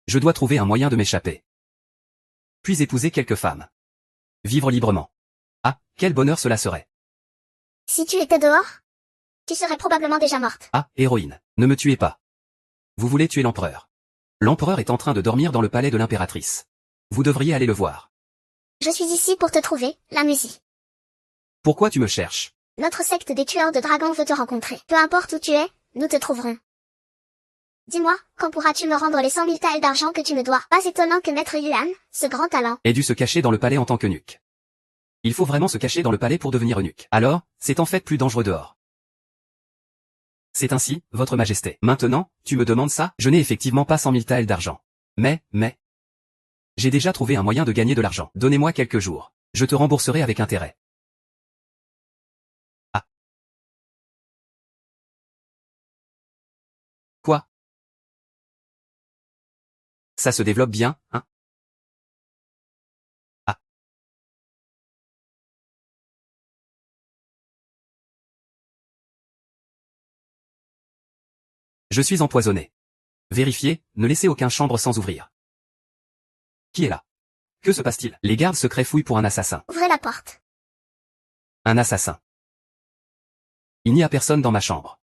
Je dois trouver un moyen de m'échapper. Puis épouser quelques femmes. Vivre librement. Ah, quel bonheur cela serait. Si tu étais dehors, tu serais probablement déjà morte. Ah, héroïne, ne me tuez pas. Vous voulez tuer l'empereur. L'empereur est en train de dormir dans le palais de l'impératrice. Vous devriez aller le voir. Je suis ici pour te trouver, la musique. Pourquoi tu me cherches? Notre secte des tueurs de dragons veut te rencontrer. Peu importe où tu es, nous te trouverons. Dis-moi, quand pourras-tu me rendre les 100 000 taels d'argent que tu me dois? Pas étonnant que Maître Yuan, ce grand talent, Ait dû se cacher dans le palais en tant qu'eunuque. Il faut vraiment se cacher dans le palais pour devenir eunuque. Alors, c'est en fait plus dangereux dehors. C'est ainsi, Votre Majesté. Maintenant, tu me demandes ça? Je n'ai effectivement pas 100 000 taels d'argent. Mais... J'ai déjà trouvé un moyen de gagner de l'argent. Donnez-moi quelques jours. Je te rembourserai avec intérêt. Ah. Quoi? Ça se développe bien, hein? Ah. Je suis empoisonné. Vérifiez, ne laissez aucun chambre sans ouvrir. Qui est là? Que se passe-t-il? Les gardes secrets fouillent pour un assassin. ouvrez la porte. Un assassin. Il n'y a personne dans ma chambre.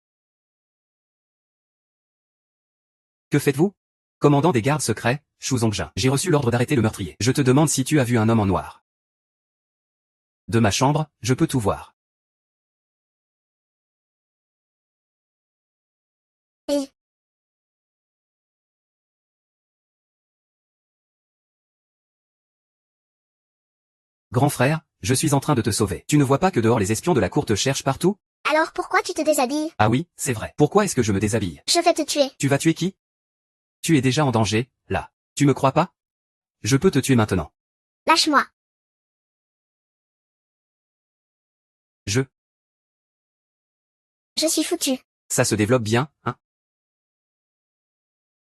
Que faites-vous? Commandant des gardes secrets, Shu Zongjin. J'ai reçu l'ordre d'arrêter le meurtrier. Je te demande si tu as vu un homme en noir. De ma chambre, je peux tout voir. Et Grand frère, je suis en train de te sauver. Tu ne vois pas que dehors les espions de la cour te cherchent partout? alors pourquoi tu te déshabilles? Ah oui, c'est vrai. Pourquoi est-ce que je me déshabille? Je vais te tuer. Tu vas tuer qui? Tu es déjà en danger, là. Tu me crois pas? Je peux te tuer maintenant. Lâche-moi. Je suis foutu. Ça se développe bien, hein?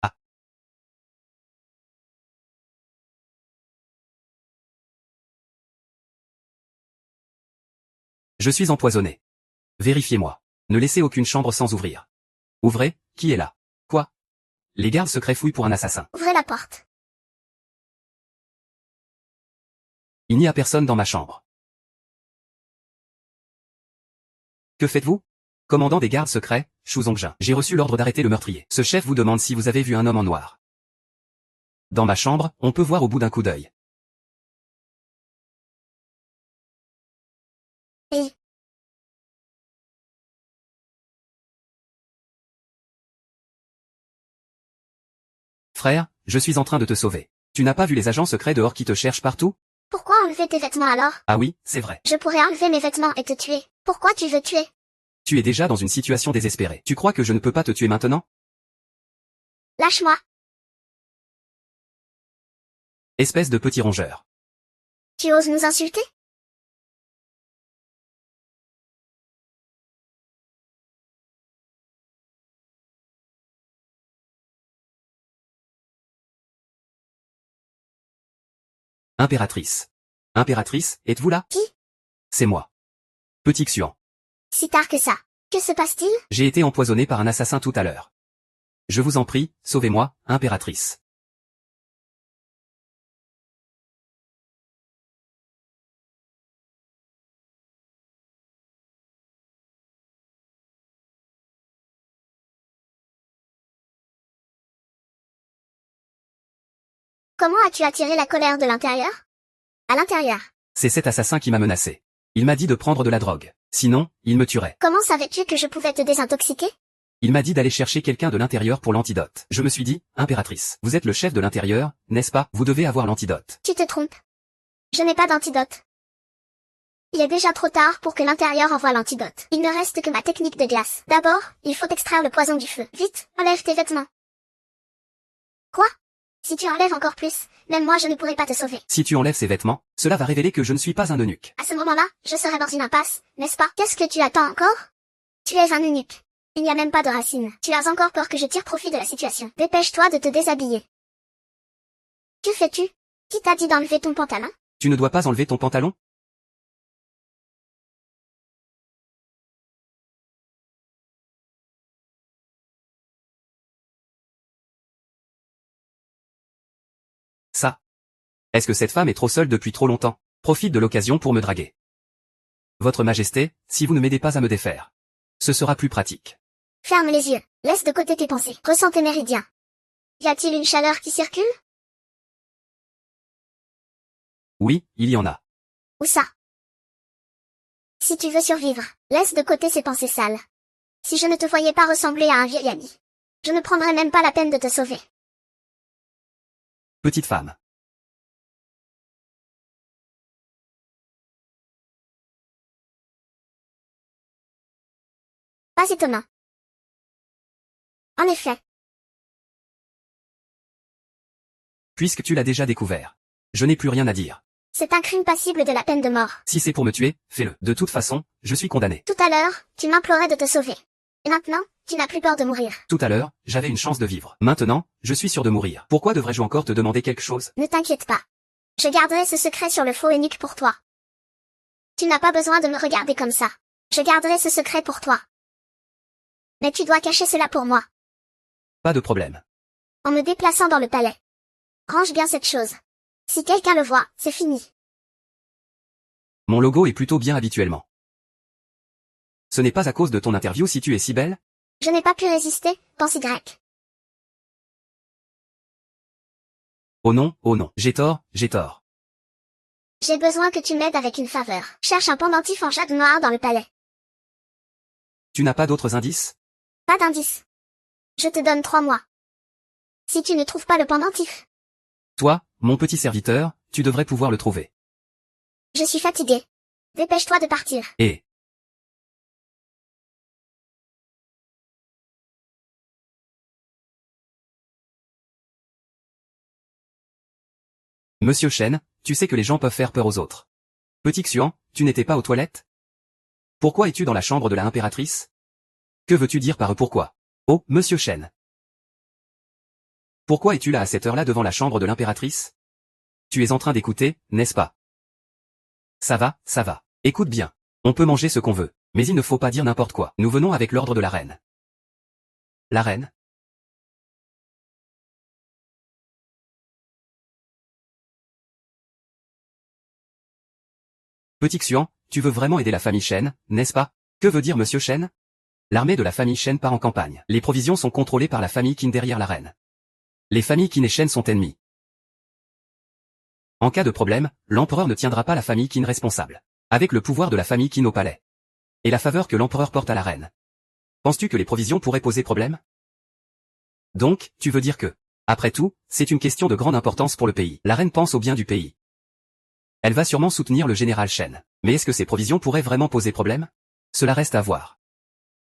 Ah. Je suis empoisonné. Vérifiez-moi. Ne laissez aucune chambre sans ouvrir. Ouvrez, qui est là? Quoi? Les gardes secrets fouillent pour un assassin. Ouvrez la porte. Il n'y a personne dans ma chambre. Que faites-vous? Commandant des gardes secrets, Shu Zongjin. J'ai reçu l'ordre d'arrêter le meurtrier. Ce chef vous demande si vous avez vu un homme en noir. Dans ma chambre, on peut voir au bout d'un coup d'œil. Et Frère, je suis en train de te sauver. Tu n'as pas vu les agents secrets dehors qui te cherchent partout? pourquoi enlever tes vêtements alors? Ah oui, c'est vrai. Je pourrais enlever mes vêtements et te tuer. Pourquoi tu veux tuer? Tu es déjà dans une situation désespérée. Tu crois que je ne peux pas te tuer maintenant? Lâche-moi. Espèce de petit rongeur. Tu oses nous insulter? Impératrice. Impératrice, êtes-vous là? Qui? C'est moi. Petit Xuan. Si tard que ça. Que se passe-t-il? J'ai été empoisonné par un assassin tout à l'heure. Je vous en prie, sauvez-moi, impératrice. Comment as-tu attiré la colère de l'intérieur? À l'intérieur. C'est cet assassin qui m'a menacé. Il m'a dit de prendre de la drogue. Sinon, il me tuerait. Comment savais-tu que je pouvais te désintoxiquer? Il m'a dit d'aller chercher quelqu'un de l'intérieur pour l'antidote. Je me suis dit, impératrice, vous êtes le chef de l'intérieur, n'est-ce pas? Vous devez avoir l'antidote. Tu te trompes. Je n'ai pas d'antidote. Il est déjà trop tard pour que l'intérieur envoie l'antidote. Il ne reste que ma technique de glace. D'abord, il faut extraire le poison du feu. Vite, enlève tes vêtements. Quoi? Si tu enlèves encore plus, même moi je ne pourrai pas te sauver. Si tu enlèves ces vêtements, cela va révéler que je ne suis pas un eunuque. À ce moment-là, je serai dans une impasse, n'est-ce pas? Qu'est-ce que tu attends encore? Tu es un eunuque. Il n'y a même pas de racine. Tu as encore peur que je tire profit de la situation. Dépêche-toi de te déshabiller. Que fais-tu? Qui t'a dit d'enlever ton pantalon? Tu ne dois pas enlever ton pantalon? Ça. Est-ce que cette femme est trop seule depuis trop longtemps? Profite de l'occasion pour me draguer. Votre Majesté, si vous ne m'aidez pas à me défaire, ce sera plus pratique. Ferme les yeux. Laisse de côté tes pensées. Ressens tes méridiens. Y a-t-il une chaleur qui circule? Oui, il y en a. Où ça? Si tu veux survivre, laisse de côté ces pensées sales. Si je ne te voyais pas ressembler à un vieil ami, je ne prendrais même pas la peine de te sauver. Petite femme. Pas étonnant. En effet, Puisque tu l'as déjà découvert. Je n'ai plus rien à dire. c'est un crime passible de la peine de mort. Si c'est pour me tuer, fais-le. De toute façon, je suis condamné. Tout à l'heure, tu m'implorais de te sauver. Et maintenant, tu n'as plus peur de mourir. Tout à l'heure, j'avais une chance de vivre. Maintenant, je suis sûr de mourir. Pourquoi devrais-je encore te demander quelque chose? Ne t'inquiète pas. Je garderai ce secret sur le faux eunuque pour toi. Tu n'as pas besoin de me regarder comme ça. Je garderai ce secret pour toi. Mais tu dois cacher cela pour moi, Pas de problème. en me déplaçant dans le palais. Range bien cette chose. Si quelqu'un le voit, c'est fini. Mon logo est plutôt bien habituellement. Ce n'est pas à cause de ton interview si tu es si belle? Je n'ai pas pu résister, pense Y. Oh non, j'ai tort, j'ai tort. J'ai besoin que tu m'aides avec une faveur. Cherche un pendentif en jade noir dans le palais. Tu n'as pas d'autres indices? Pas d'indice. Je te donne 3 mois. Si tu ne trouves pas le pendentif, Toi, mon petit serviteur, tu devrais pouvoir le trouver. je suis fatigué. Dépêche-toi de partir. Et... Monsieur Shen, tu sais que les gens peuvent faire peur aux autres. Petit Xuan, tu n'étais pas aux toilettes? Pourquoi es-tu dans la chambre de la impératrice? Que veux-tu dire par pourquoi? Oh, Monsieur Shen. Pourquoi es-tu là à cette heure-là devant la chambre de l'impératrice? Tu es en train d'écouter, n'est-ce pas? Ça va, ça va. Écoute bien. On peut manger ce qu'on veut, mais il ne faut pas dire n'importe quoi. Nous venons avec l'ordre de la reine. La reine? Petit Xuan, tu veux vraiment aider la famille Shen, n'est-ce pas? Que veut dire Monsieur Shen? L'armée de la famille Shen part en campagne. Les provisions sont contrôlées par la famille Qin derrière la reine. Les familles Qin et Shen sont ennemies. En cas de problème, l'empereur ne tiendra pas la famille Qin responsable. Avec le pouvoir de la famille Qin au palais. Et la faveur que l'empereur porte à la reine. Penses-tu que les provisions pourraient poser problème? Donc, tu veux dire que, après tout, c'est une question de grande importance pour le pays. La reine pense au bien du pays. Elle va sûrement soutenir le général Shen. Mais est-ce que ces provisions pourraient vraiment poser problème? Cela reste à voir.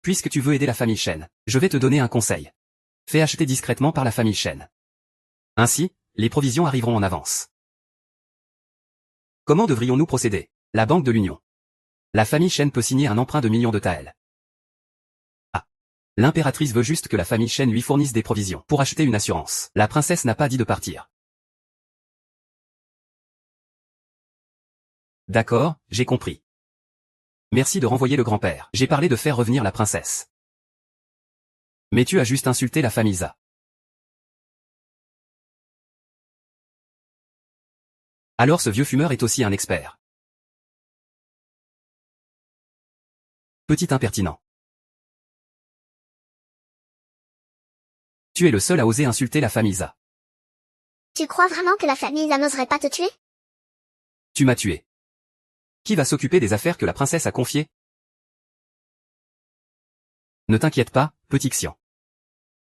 Puisque tu veux aider la famille Shen, je vais te donner un conseil. Fais acheter discrètement par la famille Shen. Ainsi, les provisions arriveront en avance. Comment devrions-nous procéder? La Banque de l'Union. La famille Shen peut signer un emprunt de millions de taels. Ah. L'impératrice veut juste que la famille Shen lui fournisse des provisions pour acheter une assurance. La princesse n'a pas dit de partir. D'accord, j'ai compris. Merci de renvoyer le grand-père. J'ai parlé de faire revenir la princesse. Mais tu as juste insulté la famille Za. Alors ce vieux fumeur est aussi un expert. Petit impertinent. Tu es le seul à oser insulter la famille Za. Tu crois vraiment que la famille Za n'oserait pas te tuer? Tu m'as tué. Qui va s'occuper des affaires que la princesse a confiées? Ne t'inquiète pas, petit Xian.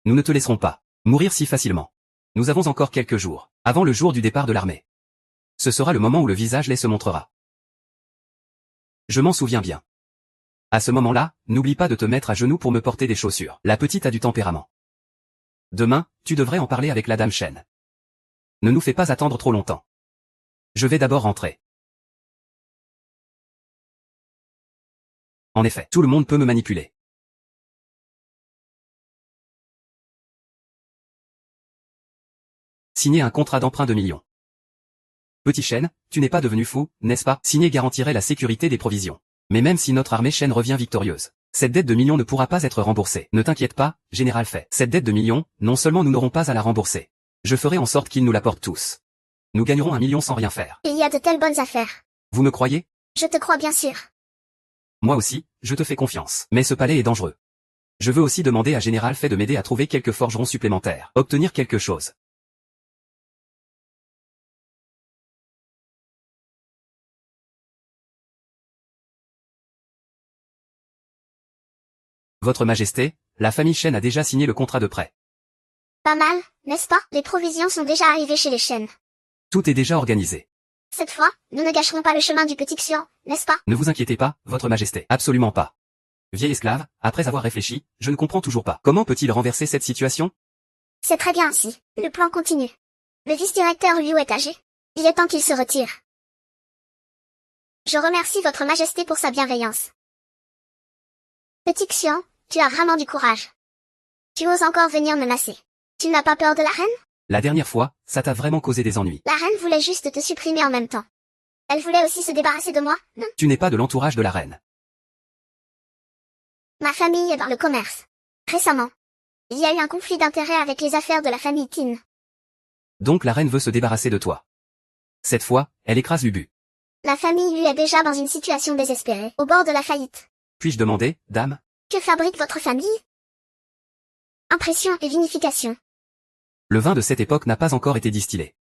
Nous ne te laisserons pas mourir si facilement. Nous avons encore quelques jours, avant le jour du départ de l'armée. Ce sera le moment où le visage laid se montrera. Je m'en souviens bien. À ce moment-là, n'oublie pas de te mettre à genoux pour me porter des chaussures. La petite a du tempérament. Demain, tu devrais en parler avec la dame Shen. Ne nous fais pas attendre trop longtemps. Je vais d'abord rentrer. En effet, tout le monde peut me manipuler. Signer un contrat d'emprunt de millions. Petit Shen, tu n'es pas devenu fou, n'est-ce pas? Signer garantirait la sécurité des provisions. Mais même si notre armée Shen revient victorieuse, cette dette de millions ne pourra pas être remboursée. Ne t'inquiète pas, général Fei. Cette dette de millions, non seulement nous n'aurons pas à la rembourser. Je ferai en sorte qu'ils nous l'apportent tous. Nous gagnerons 1 million sans rien faire. Il y a de telles bonnes affaires. Vous me croyez? Je te crois bien sûr. Moi aussi, je te fais confiance. Mais ce palais est dangereux. Je veux aussi demander à Général Fei de m'aider à trouver quelques forgerons supplémentaires. Obtenir quelque chose. Votre Majesté, la famille Shen a déjà signé le contrat de prêt. Pas mal, n'est-ce pas? Les provisions sont déjà arrivées chez les Shen. Tout est déjà organisé. Cette fois, nous ne gâcherons pas le chemin du petit Xian, n'est-ce pas? Ne vous inquiétez pas, Votre Majesté. Absolument pas. Vieil esclave, après avoir réfléchi, je ne comprends toujours pas. Comment peut-il renverser cette situation? C'est très bien ainsi. Le plan continue. Le vice-directeur Liu est âgé. Il est temps qu'il se retire. Je remercie Votre Majesté pour sa bienveillance. Petit Xian, tu as vraiment du courage. Tu oses encore venir menacer. Tu n'as pas peur de la reine? La dernière fois, ça t'a vraiment causé des ennuis. La reine voulait juste te supprimer en même temps. Elle voulait aussi se débarrasser de moi, non? Tu n'es pas de l'entourage de la reine. Ma famille est dans le commerce. Récemment, il y a eu un conflit d'intérêts avec les affaires de la famille Qin. Donc la reine veut se débarrasser de toi. Cette fois, elle écrase Lubu. La famille lui est déjà dans une situation désespérée, au bord de la faillite. Puis-je demander, dame? Que fabrique votre famille? Impression et vinification. Le vin de cette époque n'a pas encore été distillé.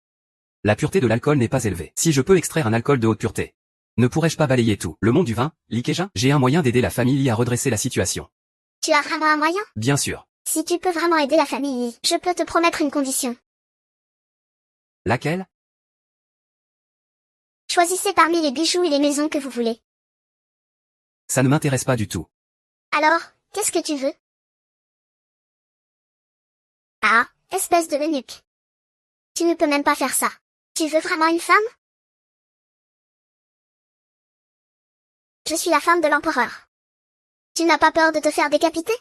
La pureté de l'alcool n'est pas élevée. Si je peux extraire un alcool de haute pureté, ne pourrais-je pas balayer tout le monde du vin, Likeja? J'ai un moyen d'aider la famille Li à redresser la situation. Tu as vraiment un moyen? Bien sûr. Si tu peux vraiment aider la famille Li, je peux te promettre une condition. Laquelle? Choisissez parmi les bijoux et les maisons que vous voulez. Ça ne m'intéresse pas du tout. Alors, qu'est-ce que tu veux? Ah, espèce de eunuque. Tu ne peux même pas faire ça. Tu veux vraiment une femme? Je suis la femme de l'empereur. Tu n'as pas peur de te faire décapiter?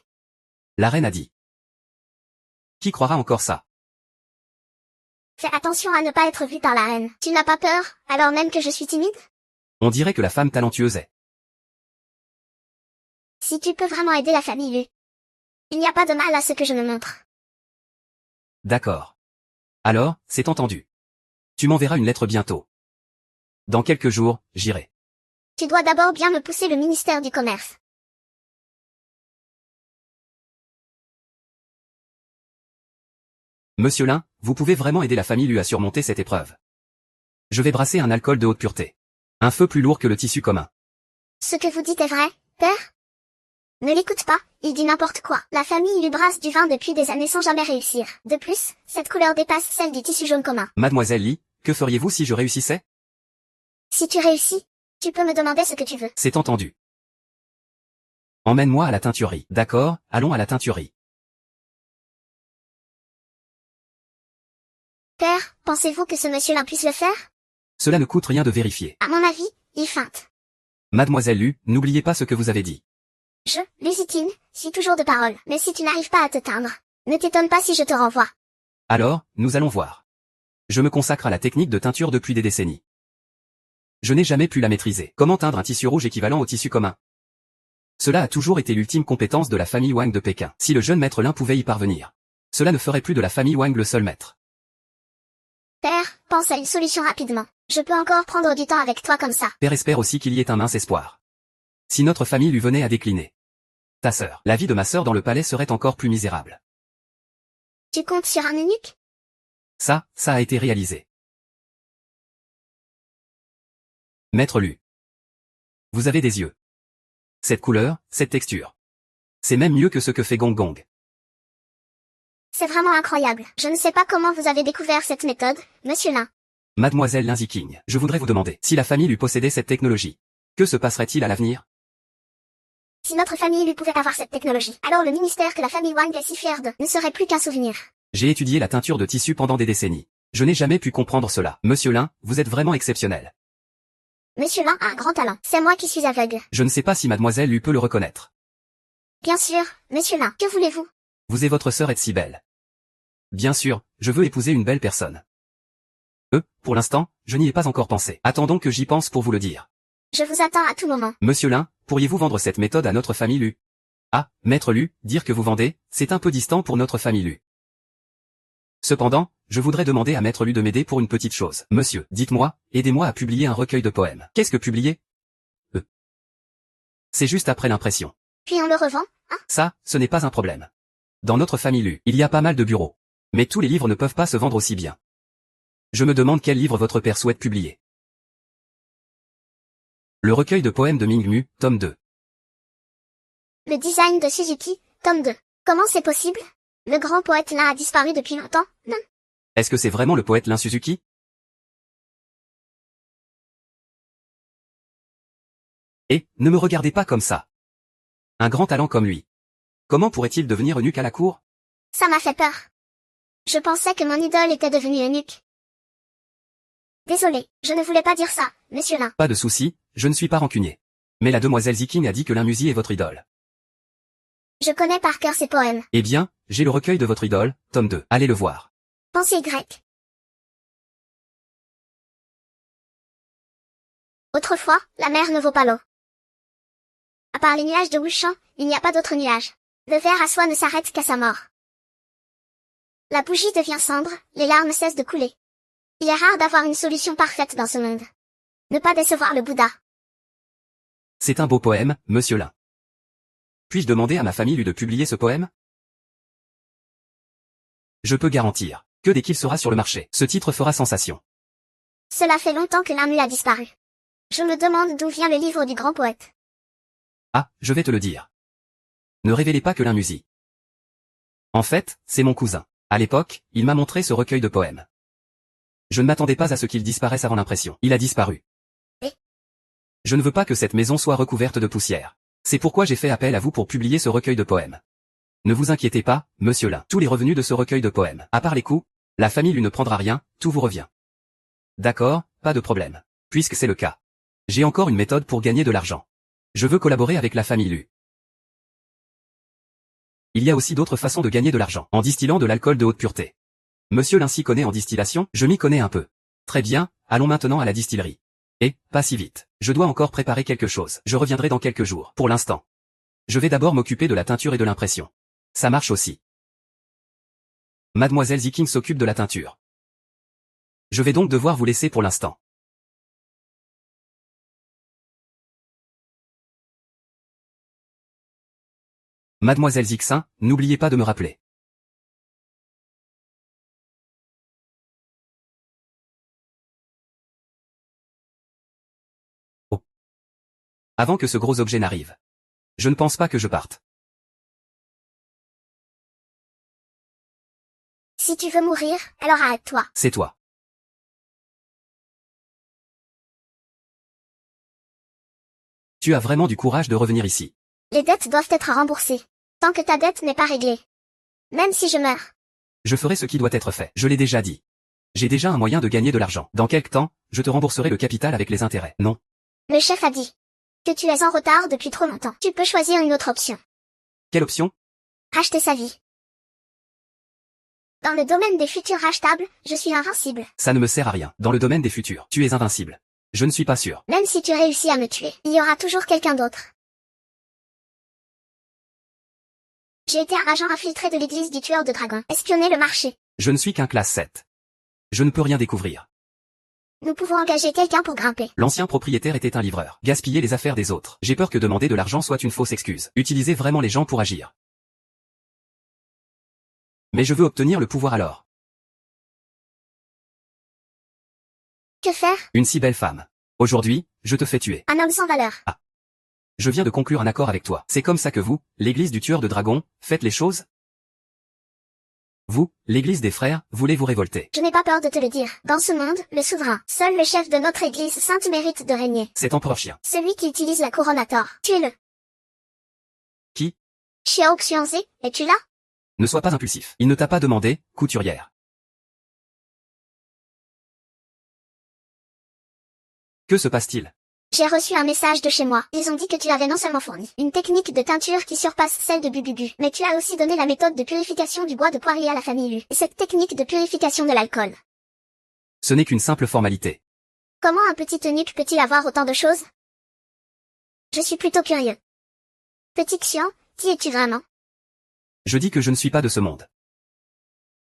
La reine a dit. Qui croira encore ça? Fais attention à ne pas être vu par la reine. Tu n'as pas peur, alors même que je suis timide? On dirait que la femme talentueuse est. Si tu peux vraiment aider la famille Lu, il n'y a pas de mal à ce que je me montre. D'accord. Alors, c'est entendu. Tu m'enverras une lettre bientôt. Dans quelques jours, j'irai. Tu dois d'abord bien me pousser le ministère du Commerce. Monsieur Lin, vous pouvez vraiment aider la famille Lu à surmonter cette épreuve. Je vais brasser un alcool de haute pureté. Un feu plus lourd que le tissu commun. Ce que vous dites est vrai, père? Ne l'écoute pas, il dit n'importe quoi. La famille lui brasse du vin depuis des années sans jamais réussir. De plus, cette couleur dépasse celle du tissu jaune commun. Mademoiselle Li, que feriez-vous si je réussissais? Si tu réussis, tu peux me demander ce que tu veux. C'est entendu. Emmène-moi à la teinturerie. D'accord, allons à la teinturerie. Père, pensez-vous que ce monsieur-là puisse le faire? Cela ne coûte rien de vérifier. À mon avis, il feinte. Mademoiselle Lu, n'oubliez pas ce que vous avez dit. Je, Lusitine, suis toujours de parole. Mais si tu n'arrives pas à te teindre, ne t'étonne pas si je te renvoie. Alors, nous allons voir. Je me consacre à la technique de teinture depuis des décennies. Je n'ai jamais pu la maîtriser. Comment teindre un tissu rouge équivalent au tissu commun? Cela a toujours été l'ultime compétence de la famille Wang de Pékin. Si le jeune maître Lin pouvait y parvenir, cela ne ferait plus de la famille Wang le seul maître. Père, pense à une solution rapidement. Je peux encore prendre du temps avec toi comme ça. Père espère aussi qu'il y ait un mince espoir. Si notre famille lui venait à décliner. Ta sœur, la vie de ma sœur dans le palais serait encore plus misérable. Tu comptes sur un eunuque? Ça a été réalisé. Maître Lu. Vous avez des yeux. Cette couleur, cette texture. C'est même mieux que ce que fait Gong Gong. C'est vraiment incroyable. Je ne sais pas comment vous avez découvert cette méthode, monsieur Lin. Mademoiselle Lin Ziqing, je voudrais vous demander, si la famille lui possédait cette technologie, que se passerait-il à l'avenir? Si notre famille lui pouvait avoir cette technologie, alors le ministère que la famille Wang est si fière de ne serait plus qu'un souvenir. J'ai étudié la teinture de tissu pendant des décennies. Je n'ai jamais pu comprendre cela. Monsieur Lin, vous êtes vraiment exceptionnel. Monsieur Lin a un grand talent. C'est moi qui suis aveugle. Je ne sais pas si mademoiselle Lu peut le reconnaître. Bien sûr, monsieur Lin, que voulez-vous? Vous et votre sœur êtes si belle. Bien sûr, je veux épouser une belle personne. Pour l'instant, je n'y ai pas encore pensé. Attendons que j'y pense pour vous le dire. Je vous attends à tout moment. Monsieur Lin, pourriez-vous vendre cette méthode à notre famille Lu? Ah, maître Lu, dire que vous vendez, c'est un peu distant pour notre famille Lu. Cependant, je voudrais demander à maître Lu de m'aider pour une petite chose. Monsieur, dites-moi, aidez-moi à publier un recueil de poèmes. Qu'est-ce que publier? C'est juste après l'impression. Puis on le revend, hein? Ça, ce n'est pas un problème. Dans notre famille Lu, il y a pas mal de bureaux. Mais tous les livres ne peuvent pas se vendre aussi bien. Je me demande quel livre votre père souhaite publier. Le recueil de poèmes de Mingmu, tome 2. Le design de Suzuki, tome 2. Comment c'est possible? Le grand poète Lin a disparu depuis longtemps, non? Est-ce que c'est vraiment le poète Lin Suzuki? Et, ne me regardez pas comme ça. Un grand talent comme lui. Comment pourrait-il devenir eunuque à la cour? Ça m'a fait peur. Je pensais que mon idole était devenue eunuque. Désolé, je ne voulais pas dire ça, monsieur Lin. Pas de souci, je ne suis pas rancunier. Mais la demoiselle Ziqing a dit que Lin Musi est votre idole. Je connais par cœur ses poèmes. Eh bien, j'ai le recueil de votre idole, tome 2. Allez le voir. Pensée grecque. Autrefois, la mer ne vaut pas l'eau. À part les nuages de Wushan, il n'y a pas d'autres nuages. Le ver à soie ne s'arrête qu'à sa mort. La bougie devient cendre, les larmes cessent de couler. Il est rare d'avoir une solution parfaite dans ce monde. Ne pas décevoir le Bouddha. C'est un beau poème, monsieur Lin. Puis-je demander à ma famille Lu de publier ce poème? Je peux garantir que dès qu'il sera sur le marché, ce titre fera sensation. Cela fait longtemps que Lin Mu a disparu. Je me demande d'où vient le livre du grand poète. Ah, je vais te le dire. Ne révélez pas que Lin Musi. En fait, c'est mon cousin. À l'époque, il m'a montré ce recueil de poèmes. Je ne m'attendais pas à ce qu'il disparaisse avant l'impression. Il a disparu. Et je ne veux pas que cette maison soit recouverte de poussière. C'est pourquoi j'ai fait appel à vous pour publier ce recueil de poèmes. Ne vous inquiétez pas, monsieur Lin. Tous les revenus de ce recueil de poèmes, à part les coûts, la famille Lu ne prendra rien, tout vous revient. D'accord, pas de problème. Puisque c'est le cas. J'ai encore une méthode pour gagner de l'argent. Je veux collaborer avec la famille Lu. Il y a aussi d'autres façons de gagner de l'argent, en distillant de l'alcool de haute pureté. Monsieur Lin s'y connaît en distillation, je m'y connais un peu. Très bien, allons maintenant à la distillerie. Et, pas si vite. Je dois encore préparer quelque chose. Je reviendrai dans quelques jours. Pour l'instant, je vais d'abord m'occuper de la teinture et de l'impression. Ça marche aussi. Mademoiselle Ziqing s'occupe de la teinture. Je vais donc devoir vous laisser pour l'instant. Mademoiselle Zixin, n'oubliez pas de me rappeler. Avant que ce gros objet n'arrive. Je ne pense pas que je parte. Si tu veux mourir, alors arrête-toi. C'est toi. Tu as vraiment du courage de revenir ici. Les dettes doivent être remboursées. Tant que ta dette n'est pas réglée. Même si je meurs. Je ferai ce qui doit être fait. Je l'ai déjà dit. J'ai déjà un moyen de gagner de l'argent. Dans quelque temps, je te rembourserai le capital avec les intérêts. Non. Le chef a dit que tu es en retard depuis trop longtemps. Tu peux choisir une autre option. Quelle option? Racheter sa vie. Dans le domaine des futurs rachetables, je suis invincible. Ça ne me sert à rien. Dans le domaine des futurs, tu es invincible. Je ne suis pas sûr. Même si tu réussis à me tuer, il y aura toujours quelqu'un d'autre. J'ai été un agent infiltré de l'église du tueur de dragons. Espionner le marché. Je ne suis qu'un classe 7. Je ne peux rien découvrir. Nous pouvons engager quelqu'un pour grimper. L'ancien propriétaire était un livreur. Gaspiller les affaires des autres. J'ai peur que demander de l'argent soit une fausse excuse. Utilisez vraiment les gens pour agir. Mais je veux obtenir le pouvoir alors. Que faire? Une si belle femme. Aujourd'hui, je te fais tuer. Un homme sans valeur. Je viens de conclure un accord avec toi. C'est comme ça que vous, l'église du tueur de dragons, faites les choses? Vous, l'église des frères, voulez vous révolter. Je n'ai pas peur de te le dire. Dans ce monde, le souverain, seul le chef de notre église sainte mérite de régner. C'est empereur chien. Celui qui utilise la couronne à tort. Tuez-le. Qui? Xiao Xuanzé, es-tu là? Ne sois pas impulsif. Il ne t'a pas demandé, couturière. Que se passe-t-il? J'ai reçu un message de chez moi. Ils ont dit que tu avais non seulement fourni une technique de teinture qui surpasse celle de Bububu, mais tu as aussi donné la méthode de purification du bois de poirier à la famille Lu. Et cette technique de purification de l'alcool. Ce n'est qu'une simple formalité. Comment un petit eunuque peut-il avoir autant de choses? Je suis plutôt curieux. Petit Xian, qui es-tu vraiment? Je dis que je ne suis pas de ce monde.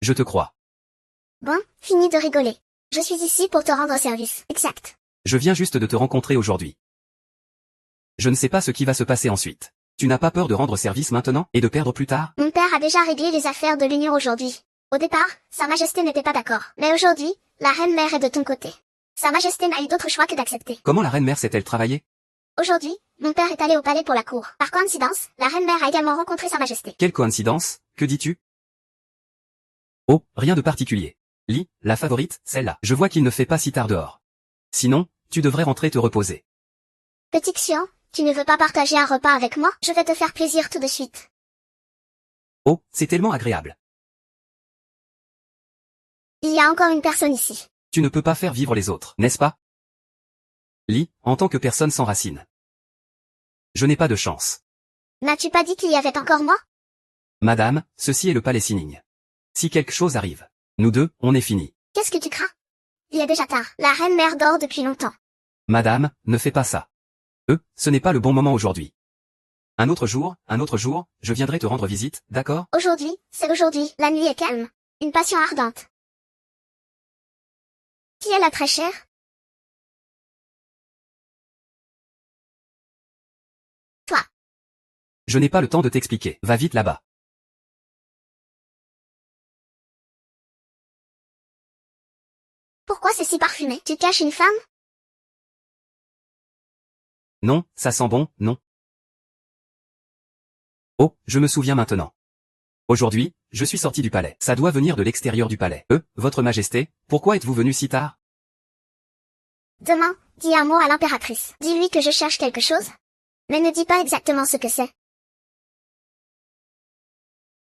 Je te crois. Bon, fini de rigoler. Je suis ici pour te rendre service. Exact. Je viens juste de te rencontrer aujourd'hui. Je ne sais pas ce qui va se passer ensuite. Tu n'as pas peur de rendre service maintenant et de perdre plus tard? Mon père a déjà réglé les affaires de l'Union aujourd'hui. Au départ, Sa Majesté n'était pas d'accord. Mais aujourd'hui, la Reine-Mère est de ton côté. Sa Majesté n'a eu d'autre choix que d'accepter. Comment la reine-mère sait-elle travailler? Aujourd'hui, mon père est allé au palais pour la cour. Par coïncidence, la Reine-Mère a également rencontré Sa Majesté. Quelle coïncidence, que dis-tu? Oh, rien de particulier. Li, la favorite, celle-là. Je vois qu'il ne fait pas si tard dehors. Sinon, tu devrais rentrer te reposer. Petit Xian, tu ne veux pas partager un repas avec moi? Je vais te faire plaisir tout de suite. Oh, c'est tellement agréable. Il y a encore une personne ici. Tu ne peux pas faire vivre les autres, n'est-ce pas? Li, en tant que personne sans racine. Je n'ai pas de chance. N'as-tu pas dit qu'il y avait encore moi? Madame, ceci est le palais Sining. Si quelque chose arrive, nous deux, on est fini. Qu'est-ce que tu crains? Il est déjà tard. La Reine-Mère dort depuis longtemps. Madame, ne fais pas ça. Ce n'est pas le bon moment aujourd'hui. Un autre jour, je viendrai te rendre visite, d'accord? Aujourd'hui, c'est aujourd'hui. La nuit est calme. Une passion ardente. Qui est la très chère? Toi. Je n'ai pas le temps de t'expliquer. Va vite là-bas. Pourquoi c'est si parfumé? Tu caches une femme? Non, ça sent bon, non? Oh, je me souviens maintenant. Aujourd'hui, je suis sorti du palais. Ça doit venir de l'extérieur du palais. Votre Majesté, pourquoi êtes-vous venu si tard? Demain, dis un mot à l'impératrice. Dis-lui que je cherche quelque chose. Mais ne dis pas exactement ce que c'est.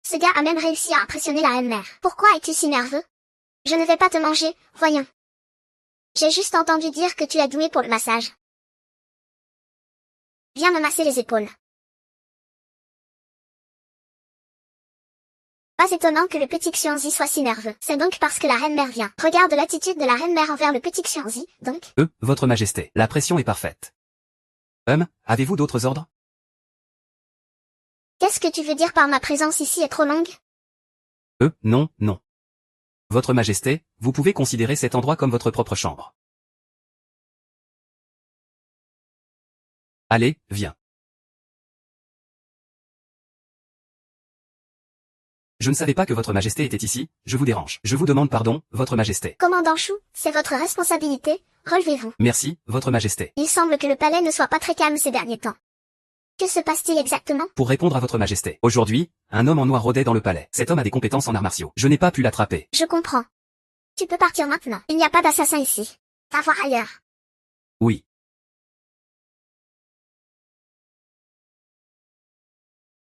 Ce gars a même réussi à impressionner la Reine-Mère. Pourquoi es-tu si nerveux? Je ne vais pas te manger, voyons. J'ai juste entendu dire que tu es doué pour le massage. Viens me masser les épaules. Pas étonnant que le petit Xuanzi soit si nerveux. C'est donc parce que la Reine-Mère vient. Regarde l'attitude de la Reine-Mère envers le petit Xuanzi, donc. Votre Majesté, la pression est parfaite. Avez-vous d'autres ordres? Qu'est-ce que tu veux dire par ma présence ici est trop longue? Non, non. Votre Majesté, vous pouvez considérer cet endroit comme votre propre chambre. Allez, viens. Je ne savais pas que votre majesté était ici, je vous dérange. Je vous demande pardon, votre majesté. Commandant Chou, c'est votre responsabilité, relevez-vous. Merci, votre majesté. Il semble que le palais ne soit pas très calme ces derniers temps. Que se passe-t-il exactement? Pour répondre à votre majesté, aujourd'hui, un homme en noir rôdait dans le palais. Cet homme a des compétences en arts martiaux. Je n'ai pas pu l'attraper. Je comprends. Tu peux partir maintenant. Il n'y a pas d'assassin ici. Va voir ailleurs. Oui.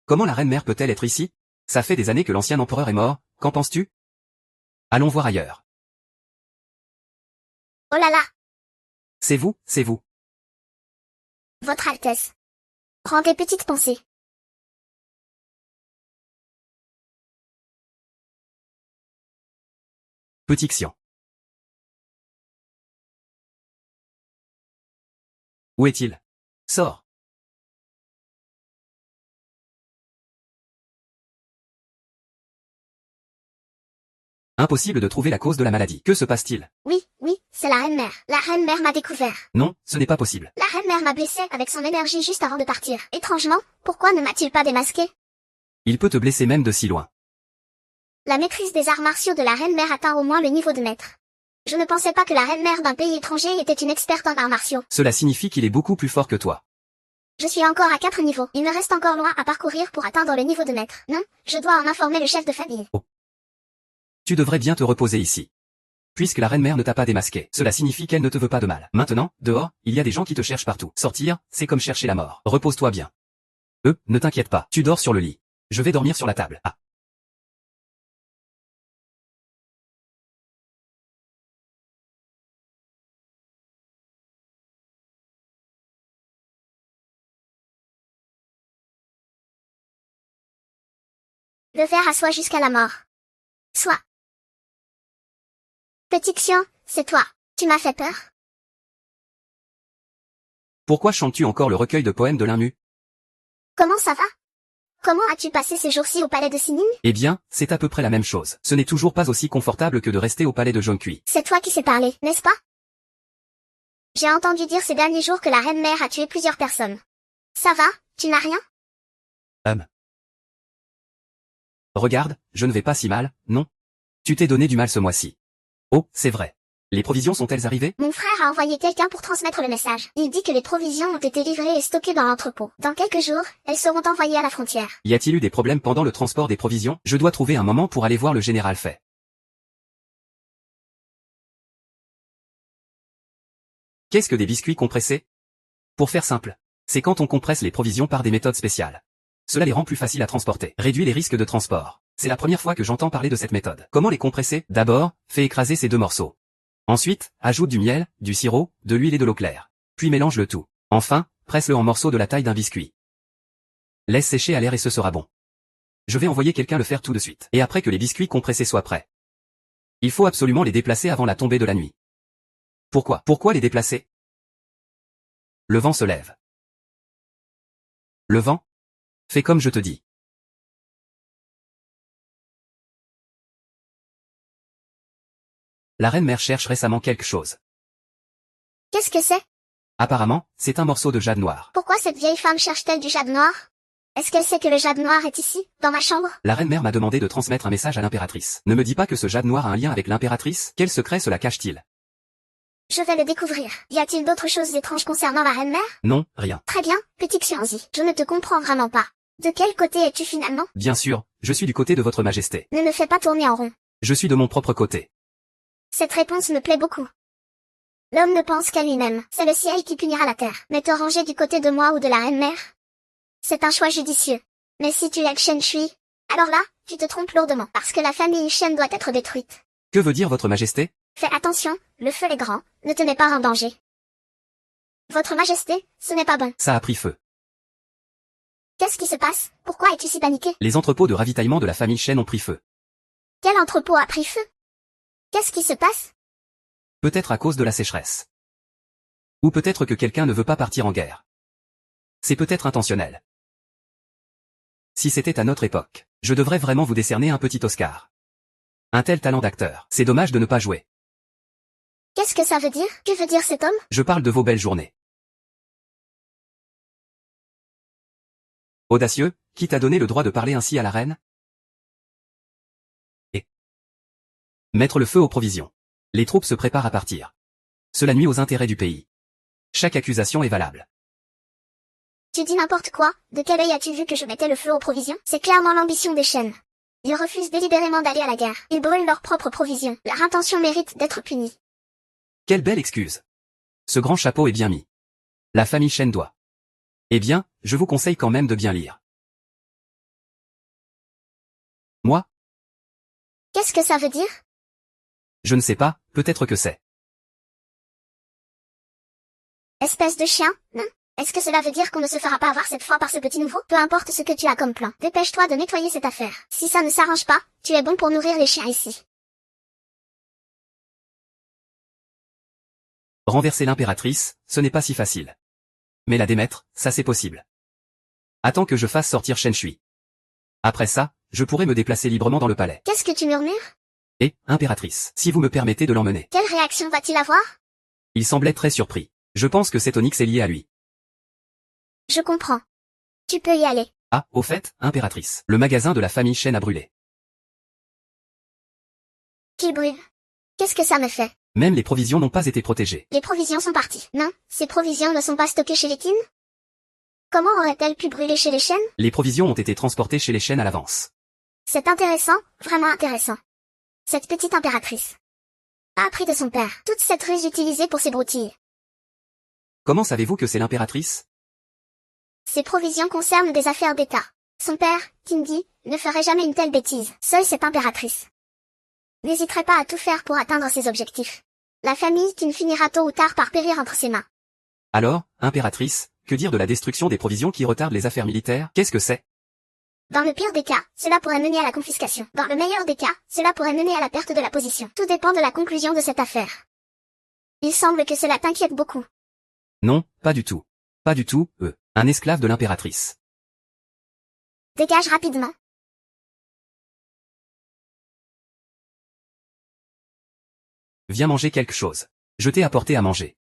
Comment la reine-mère peut-elle être ici? Ça fait des années que l'ancien empereur est mort, qu'en penses-tu? Allons voir ailleurs. Oh là là, C'est vous, c'est vous. Votre Altesse. Rendez petites pensées. Petit Xian. Où est-il? Sors. Impossible de trouver la cause de la maladie. Que se passe-t-il? Oui, c'est la reine-mère. La reine-mère m'a découvert. Non, ce n'est pas possible. La reine-mère m'a blessé avec son énergie juste avant de partir. Étrangement, pourquoi ne m'a-t-il pas démasqué? Il peut te blesser même de si loin. La maîtrise des arts martiaux de la reine-mère atteint au moins le niveau de maître. Je ne pensais pas que la reine-mère d'un pays étranger était une experte en arts martiaux. Cela signifie qu'il est beaucoup plus fort que toi. Je suis encore à 4 niveaux. Il me reste encore loin à parcourir pour atteindre le niveau de maître. Non, je dois en informer le chef de famille. Oh. Tu devrais bien te reposer ici. Puisque la reine-mère ne t'a pas démasqué, cela signifie qu'elle ne te veut pas de mal. Maintenant, dehors, il y a des gens qui te cherchent partout. Sortir, c'est comme chercher la mort. Repose-toi bien. Ne t'inquiète pas. Tu dors sur le lit. Je vais dormir sur la table. Ah. Le ver assoit jusqu'à la mort. Soit. Petit Xian, c'est toi. Tu m'as fait peur. Pourquoi chantes-tu encore le recueil de poèmes de Linmu? Comment ça va? Comment as-tu passé ces jours-ci au palais de Sining? Eh bien, c'est à peu près la même chose. Ce n'est toujours pas aussi confortable que de rester au palais de Zhongqi. C'est toi qui sais parler, n'est-ce pas? J'ai entendu dire ces derniers jours que la reine-mère a tué plusieurs personnes. Ça va, tu n'as rien? Regarde, je ne vais pas si mal, non? Tu t'es donné du mal ce mois-ci. Oh, c'est vrai. Les provisions sont-elles arrivées? Mon frère a envoyé quelqu'un pour transmettre le message. Il dit que les provisions ont été livrées et stockées dans l'entrepôt. Dans quelques jours, elles seront envoyées à la frontière. Y a-t-il eu des problèmes pendant le transport des provisions? Je dois trouver un moment pour aller voir le général Fei. Qu'est-ce que des biscuits compressés? Pour faire simple, c'est quand on compresse les provisions par des méthodes spéciales. Cela les rend plus faciles à transporter, réduit les risques de transport. C'est la première fois que j'entends parler de cette méthode. Comment les compresser? D'abord, fais écraser ces 2 morceaux. Ensuite, ajoute du miel, du sirop, de l'huile et de l'eau claire. Puis mélange le tout. Enfin, presse-le en morceaux de la taille d'un biscuit. Laisse sécher à l'air et ce sera bon. Je vais envoyer quelqu'un le faire tout de suite. Et après que les biscuits compressés soient prêts, il faut absolument les déplacer avant la tombée de la nuit. Pourquoi? Pourquoi les déplacer? Le vent se lève. Le vent? Fais comme je te dis. La reine-mère cherche récemment quelque chose. Qu'est-ce que c'est? Apparemment, c'est un morceau de jade noir. Pourquoi cette vieille femme cherche-t-elle du jade noir? Est-ce qu'elle sait que le jade noir est ici, dans ma chambre? La reine-mère m'a demandé de transmettre un message à l'impératrice. Ne me dis pas que ce jade noir a un lien avec l'impératrice? Quel secret cela cache-t-il? Je vais le découvrir. Y a-t-il d'autres choses étranges concernant la reine-mère? Non, rien. Très bien, petit Xianzi. Je ne te comprends vraiment pas. De quel côté es-tu finalement? Bien sûr, je suis du côté de votre majesté. Ne me fais pas tourner en rond. Je suis de mon propre côté. Cette réponse me plaît beaucoup. L'homme ne pense qu'à lui-même. C'est le ciel qui punira la terre. Mais te ranger du côté de moi ou de la reine-mère? C'est un choix judicieux. Mais si tu es Shen Shui, alors là, tu te trompes lourdement. Parce que la famille Shen doit être détruite. Que veut dire votre majesté? Fais attention, le feu est grand, ne te mets pas en danger. Votre majesté, ce n'est pas bon. Ça a pris feu. Qu'est-ce qui se passe? Pourquoi es-tu si paniqué? Les entrepôts de ravitaillement de la famille Shen ont pris feu. Quel entrepôt a pris feu? Qu'est-ce qui se passe? Peut-être à cause de la sécheresse. Ou peut-être que quelqu'un ne veut pas partir en guerre. C'est peut-être intentionnel. Si c'était à notre époque, je devrais vraiment vous décerner un petit Oscar. Un tel talent d'acteur, c'est dommage de ne pas jouer. Qu'est-ce que ça veut dire? Que veut dire cet homme? Je parle de vos belles journées. Audacieux, qui t'a donné le droit de parler ainsi à la reine? Mettre le feu aux provisions. Les troupes se préparent à partir. Cela nuit aux intérêts du pays. Chaque accusation est valable. Tu dis n'importe quoi, de quel œil as-tu vu que je mettais le feu aux provisions? C'est clairement l'ambition des Shen. Ils refusent délibérément d'aller à la guerre. Ils brûlent leurs propres provisions. Leur intention mérite d'être punie. Quelle belle excuse. Ce grand chapeau est bien mis. La famille Shen doit. Eh bien, je vous conseille quand même de bien lire. Moi? Qu'est-ce que ça veut dire? Je ne sais pas, peut-être que c'est. Espèce de chien, non? Est-ce que cela veut dire qu'on ne se fera pas avoir cette fois par ce petit nouveau? Peu importe ce que tu as comme plan, dépêche-toi de nettoyer cette affaire. Si ça ne s'arrange pas, tu es bon pour nourrir les chiens ici. Renverser l'impératrice, ce n'est pas si facile. Mais la démettre, ça c'est possible. Attends que je fasse sortir Shen Shui. Après ça, je pourrai me déplacer librement dans le palais. Qu'est-ce que tu murmures? Et, impératrice, si vous me permettez de l'emmener. Quelle réaction va-t-il avoir? Il semblait très surpris. Je pense que cet onyx est lié à lui. Je comprends. Tu peux y aller. Ah, au fait, impératrice, le magasin de la famille Shen a brûlé. Qu'il brûle. Qu'est-ce que ça me fait? Même les provisions n'ont pas été protégées. Les provisions sont parties. Non, ces provisions ne sont pas stockées chez les Qin? Comment auraient-elles pu brûler chez les Shen? Les provisions ont été transportées chez les Shen à l'avance. C'est intéressant, vraiment intéressant. Cette petite impératrice a appris de son père toute cette ruse utilisée pour ses broutilles. Comment savez-vous que c'est l'impératrice? Ces provisions concernent des affaires d'État. Son père, Qingdi, ne ferait jamais une telle bêtise. Seule cette impératrice n'hésiterait pas à tout faire pour atteindre ses objectifs. La famille Qin finira tôt ou tard par périr entre ses mains. Alors, impératrice, que dire de la destruction des provisions qui retardent les affaires militaires? Qu'est-ce que c'est? Dans le pire des cas, cela pourrait mener à la confiscation. Dans le meilleur des cas, cela pourrait mener à la perte de la position. Tout dépend de la conclusion de cette affaire. Il semble que cela t'inquiète beaucoup. Non, pas du tout. Pas du tout, un esclave de l'impératrice. Dégage rapidement. Viens manger quelque chose. Je t'ai apporté à manger.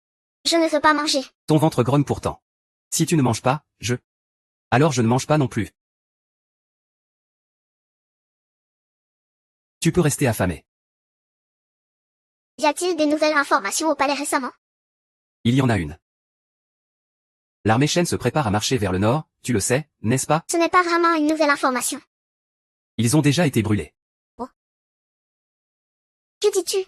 Je ne veux pas manger. Ton ventre grogne pourtant. Si tu ne manges pas, alors je ne mange pas non plus. Tu peux rester affamé. Y a-t-il des nouvelles informations au palais récemment? Il y en a une. L'armée Shen se prépare à marcher vers le nord, tu le sais, n'est-ce pas? Ce n'est pas vraiment une nouvelle information. Ils ont déjà été brûlés. Oh. Que dis-tu?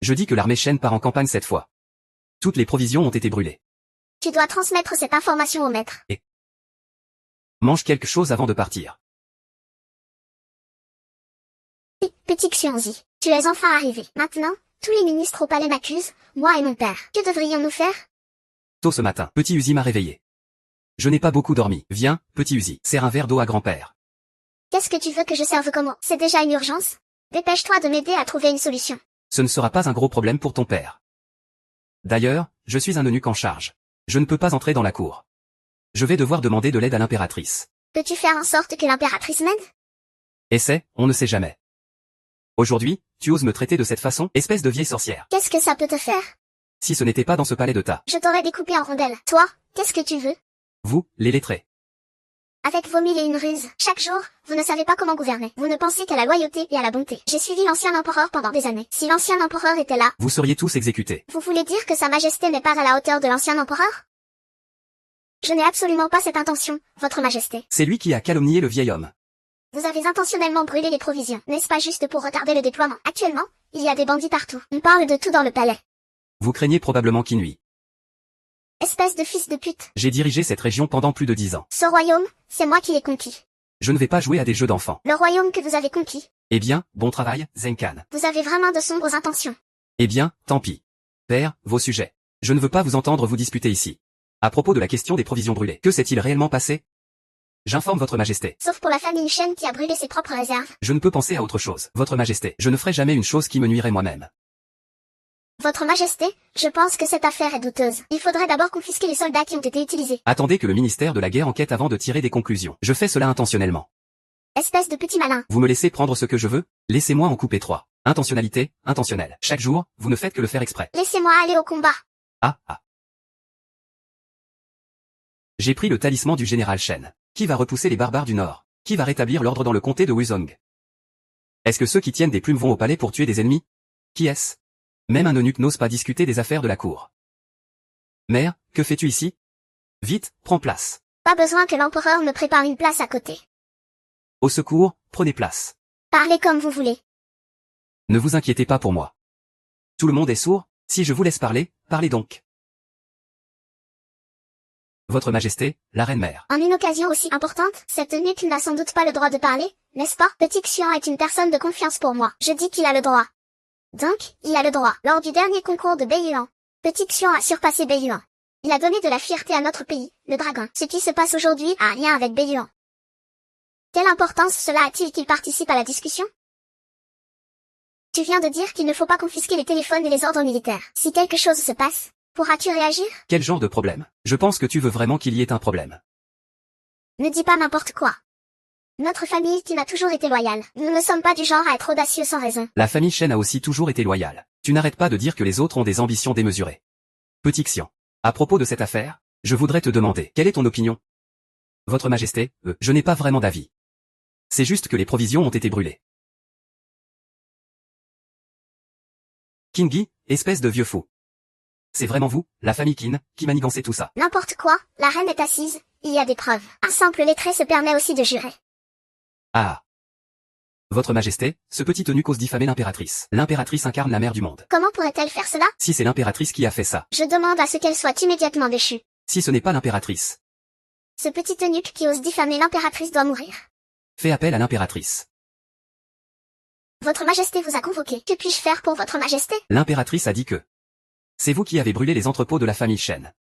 Je dis que l'armée Shen part en campagne cette fois. Toutes les provisions ont été brûlées. Tu dois transmettre cette information au maître. Et mange quelque chose avant de partir. Petit Xuanzi, tu es enfin arrivé. Maintenant, tous les ministres au palais m'accusent, moi et mon père. Que devrions-nous faire? Tôt ce matin, petit Uzi m'a réveillé. Je n'ai pas beaucoup dormi. Viens, petit Uzi, sers un verre d'eau à grand-père. Qu'est-ce que tu veux que je serve comme eau? C'est déjà une urgence? Dépêche-toi de m'aider à trouver une solution. Ce ne sera pas un gros problème pour ton père. D'ailleurs, je suis un eunuque en charge. Je ne peux pas entrer dans la cour. Je vais devoir demander de l'aide à l'impératrice. Peux-tu faire en sorte que l'impératrice m'aide? Essaie, on ne sait jamais. Aujourd'hui, tu oses me traiter de cette façon, espèce de vieille sorcière. Qu'est-ce que ça peut te faire? Si ce n'était pas dans ce palais de tas. Je t'aurais découpé en rondelles. Toi, qu'est-ce que tu veux? Vous, les lettrés. Avec vos mille et une ruses, chaque jour, vous ne savez pas comment gouverner. Vous ne pensez qu'à la loyauté et à la bonté. J'ai suivi l'ancien empereur pendant des années. Si l'ancien empereur était là, Vous seriez tous exécutés. vous voulez dire que sa majesté n'est pas à la hauteur de l'ancien empereur? Je n'ai absolument pas cette intention, votre majesté. C'est lui qui a calomnié le vieil homme. Vous avez intentionnellement brûlé les provisions, n'est-ce pas juste pour retarder le déploiement? Actuellement, il y a des bandits partout. On parle de tout dans le palais. Vous craignez probablement Kinui. Espèce de fils de pute. J'ai dirigé cette région pendant plus de 10 ans. Ce royaume, c'est moi qui l'ai conquis. Je ne vais pas jouer à des jeux d'enfants. Le royaume que vous avez conquis. Eh bien, bon travail, Zenkan. Vous avez vraiment de sombres intentions. Eh bien, tant pis. Père, vos sujets. Je ne veux pas vous entendre vous disputer ici. À propos de la question des provisions brûlées, que s'est-il réellement passé? J'informe votre majesté. Sauf pour la famille Shen qui a brûlé ses propres réserves. Je ne peux penser à autre chose. Votre majesté, je ne ferai jamais une chose qui me nuirait moi-même. Votre majesté, je pense que cette affaire est douteuse. Il faudrait d'abord confisquer les soldats qui ont été utilisés. Attendez que le ministère de la guerre enquête avant de tirer des conclusions. Je fais cela intentionnellement. Espèce de petit malin. Vous me laissez prendre ce que je veux? Laissez-moi en couper 3. Intentionnalité, intentionnelle. Chaque jour, vous ne faites que le faire exprès. Laissez-moi aller au combat. Ah. J'ai pris le talisman du général Shen. Qui va repousser les barbares du Nord? Qui va rétablir l'ordre dans le comté de Wuzong? Est-ce que ceux qui tiennent des plumes vont au palais pour tuer des ennemis? Qui est-ce? Même un eunuque n'ose pas discuter des affaires de la cour. Mère, que fais-tu ici? Vite, prends place. Pas besoin que l'empereur me prépare une place à côté. Au secours, prenez place. Parlez comme vous voulez. Ne vous inquiétez pas pour moi. Tout le monde est sourd, si je vous laisse parler, parlez donc. Votre Majesté, la Reine-Mère. En une occasion aussi importante, cette eunuque n'a sans doute pas le droit de parler, n'est-ce pas? Petit Xian est une personne de confiance pour moi. Je dis qu'il a le droit. Donc, il a le droit. Lors du dernier concours de Beiyuan, Petit Xian a surpassé Beiyuan. Il a donné de la fierté à notre pays, le dragon. Ce qui se passe aujourd'hui a un lien avec Beiyuan. Quelle importance cela a-t-il qu'il participe à la discussion? Tu viens de dire qu'il ne faut pas confisquer les téléphones et les ordres militaires. Si quelque chose se passe, pourras-tu réagir? Quel genre de problème? Je pense que tu veux vraiment qu'il y ait un problème. Ne dis pas n'importe quoi. Notre famille qui n'a toujours été loyale. Nous ne sommes pas du genre à être audacieux sans raison. La famille Shen a aussi toujours été loyale. Tu n'arrêtes pas de dire que les autres ont des ambitions démesurées. Petit Xian. À propos de cette affaire, je voudrais te demander, quelle est ton opinion? Votre Majesté, je n'ai pas vraiment d'avis. C'est juste que les provisions ont été brûlées. Qin, espèce de vieux fou. C'est vraiment vous, la famille Qin, qui manigancez tout ça. N'importe quoi, la reine est assise, il y a des preuves. Un simple lettré se permet aussi de jurer. Ah. Votre Majesté, ce petit eunuque ose diffamer l'impératrice. L'impératrice incarne la mère du monde. Comment pourrait-elle faire cela? Si c'est l'impératrice qui a fait ça. Je demande à ce qu'elle soit immédiatement déchue. Si ce n'est pas l'impératrice. Ce petit eunuque qui ose diffamer l'impératrice doit mourir. Fais appel à l'impératrice. Votre Majesté vous a convoqué. Que puis-je faire pour votre Majesté? L'impératrice a dit que c'est vous qui avez brûlé les entrepôts de la famille Shen.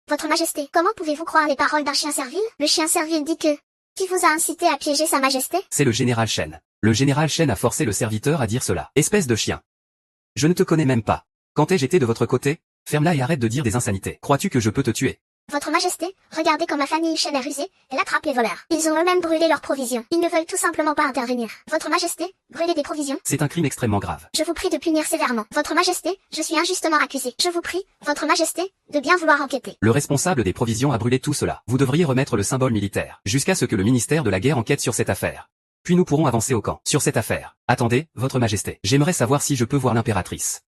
Votre Majesté, comment pouvez-vous croire les paroles d'un chien servile? Le chien servile dit que... Qui vous a incité à piéger sa Majesté? C'est le général Shen. Le général Shen a forcé le serviteur à dire cela. Espèce de chien. Je ne te connais même pas. Quand ai-je été de votre côté? Ferme-la et arrête de dire des insanités. Crois-tu que je peux te tuer? Votre Majesté, regardez comme ma famille Shen est rusée, elle attrape les voleurs. Ils ont eux-mêmes brûlé leurs provisions. Ils ne veulent tout simplement pas intervenir. Votre Majesté, brûler des provisions? C'est un crime extrêmement grave. Je vous prie de punir sévèrement. Votre Majesté, je suis injustement accusé. Je vous prie, Votre Majesté, de bien vouloir enquêter. Le responsable des provisions a brûlé tout cela. Vous devriez remettre le symbole militaire, jusqu'à ce que le ministère de la guerre enquête sur cette affaire. Puis nous pourrons avancer au camp. Sur cette affaire. Attendez, Votre Majesté. J'aimerais savoir si je peux voir l'impératrice.